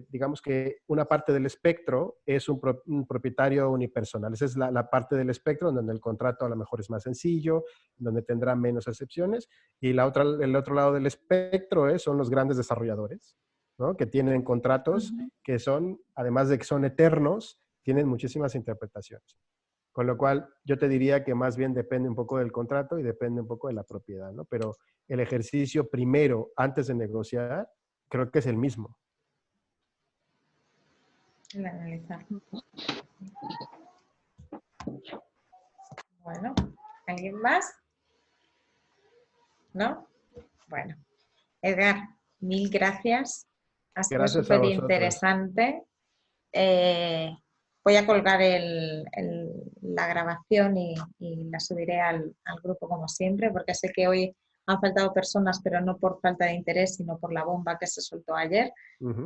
digamos que una parte del espectro es un propietario unipersonal. Esa es la parte del espectro donde el contrato a lo mejor es más sencillo, donde tendrá menos excepciones. Y el otro lado del espectro son los grandes desarrolladores, ¿no? Que tienen contratos que son, además de que son eternos, tienen muchísimas interpretaciones. Con lo cual, yo te diría que más bien depende un poco del contrato y depende un poco de la propiedad, ¿no? Pero el ejercicio primero, antes de negociar, creo que es el mismo. El analizar. Bueno, ¿alguien más? ¿No? Bueno. Edgar, mil gracias. Ha sido súper interesante. Voy a colgar la grabación y la subiré al grupo como siempre, porque sé que hoy han faltado personas, pero no por falta de interés, sino por la bomba que se soltó ayer.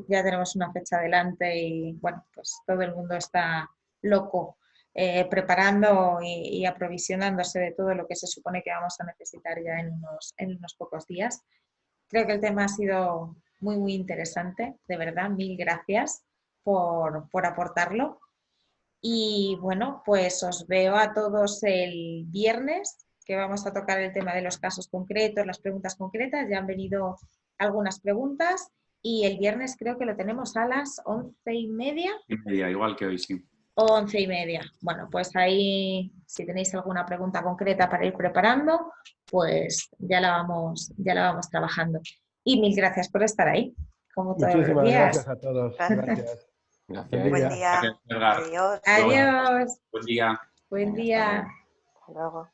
Ya tenemos una fecha adelante y bueno, pues todo el mundo está loco preparando y aprovisionándose de todo lo que se supone que vamos a necesitar ya en unos pocos días. Creo que el tema ha sido muy, muy interesante, de verdad, mil gracias por aportarlo. Y bueno, pues os veo a todos el viernes, que vamos a tocar el tema de los casos concretos, las preguntas concretas. Ya han venido algunas preguntas y el viernes creo que lo tenemos a las 11:30. 11:30, igual que hoy, sí. O 11:30. Bueno, pues ahí, si tenéis alguna pregunta concreta para ir preparando, pues ya la vamos trabajando. Y mil gracias por estar ahí, como todos los días. Muchísimas gracias a todos. Gracias. Buen día. Adiós. Adiós. Buen día. Buen día. Hasta luego.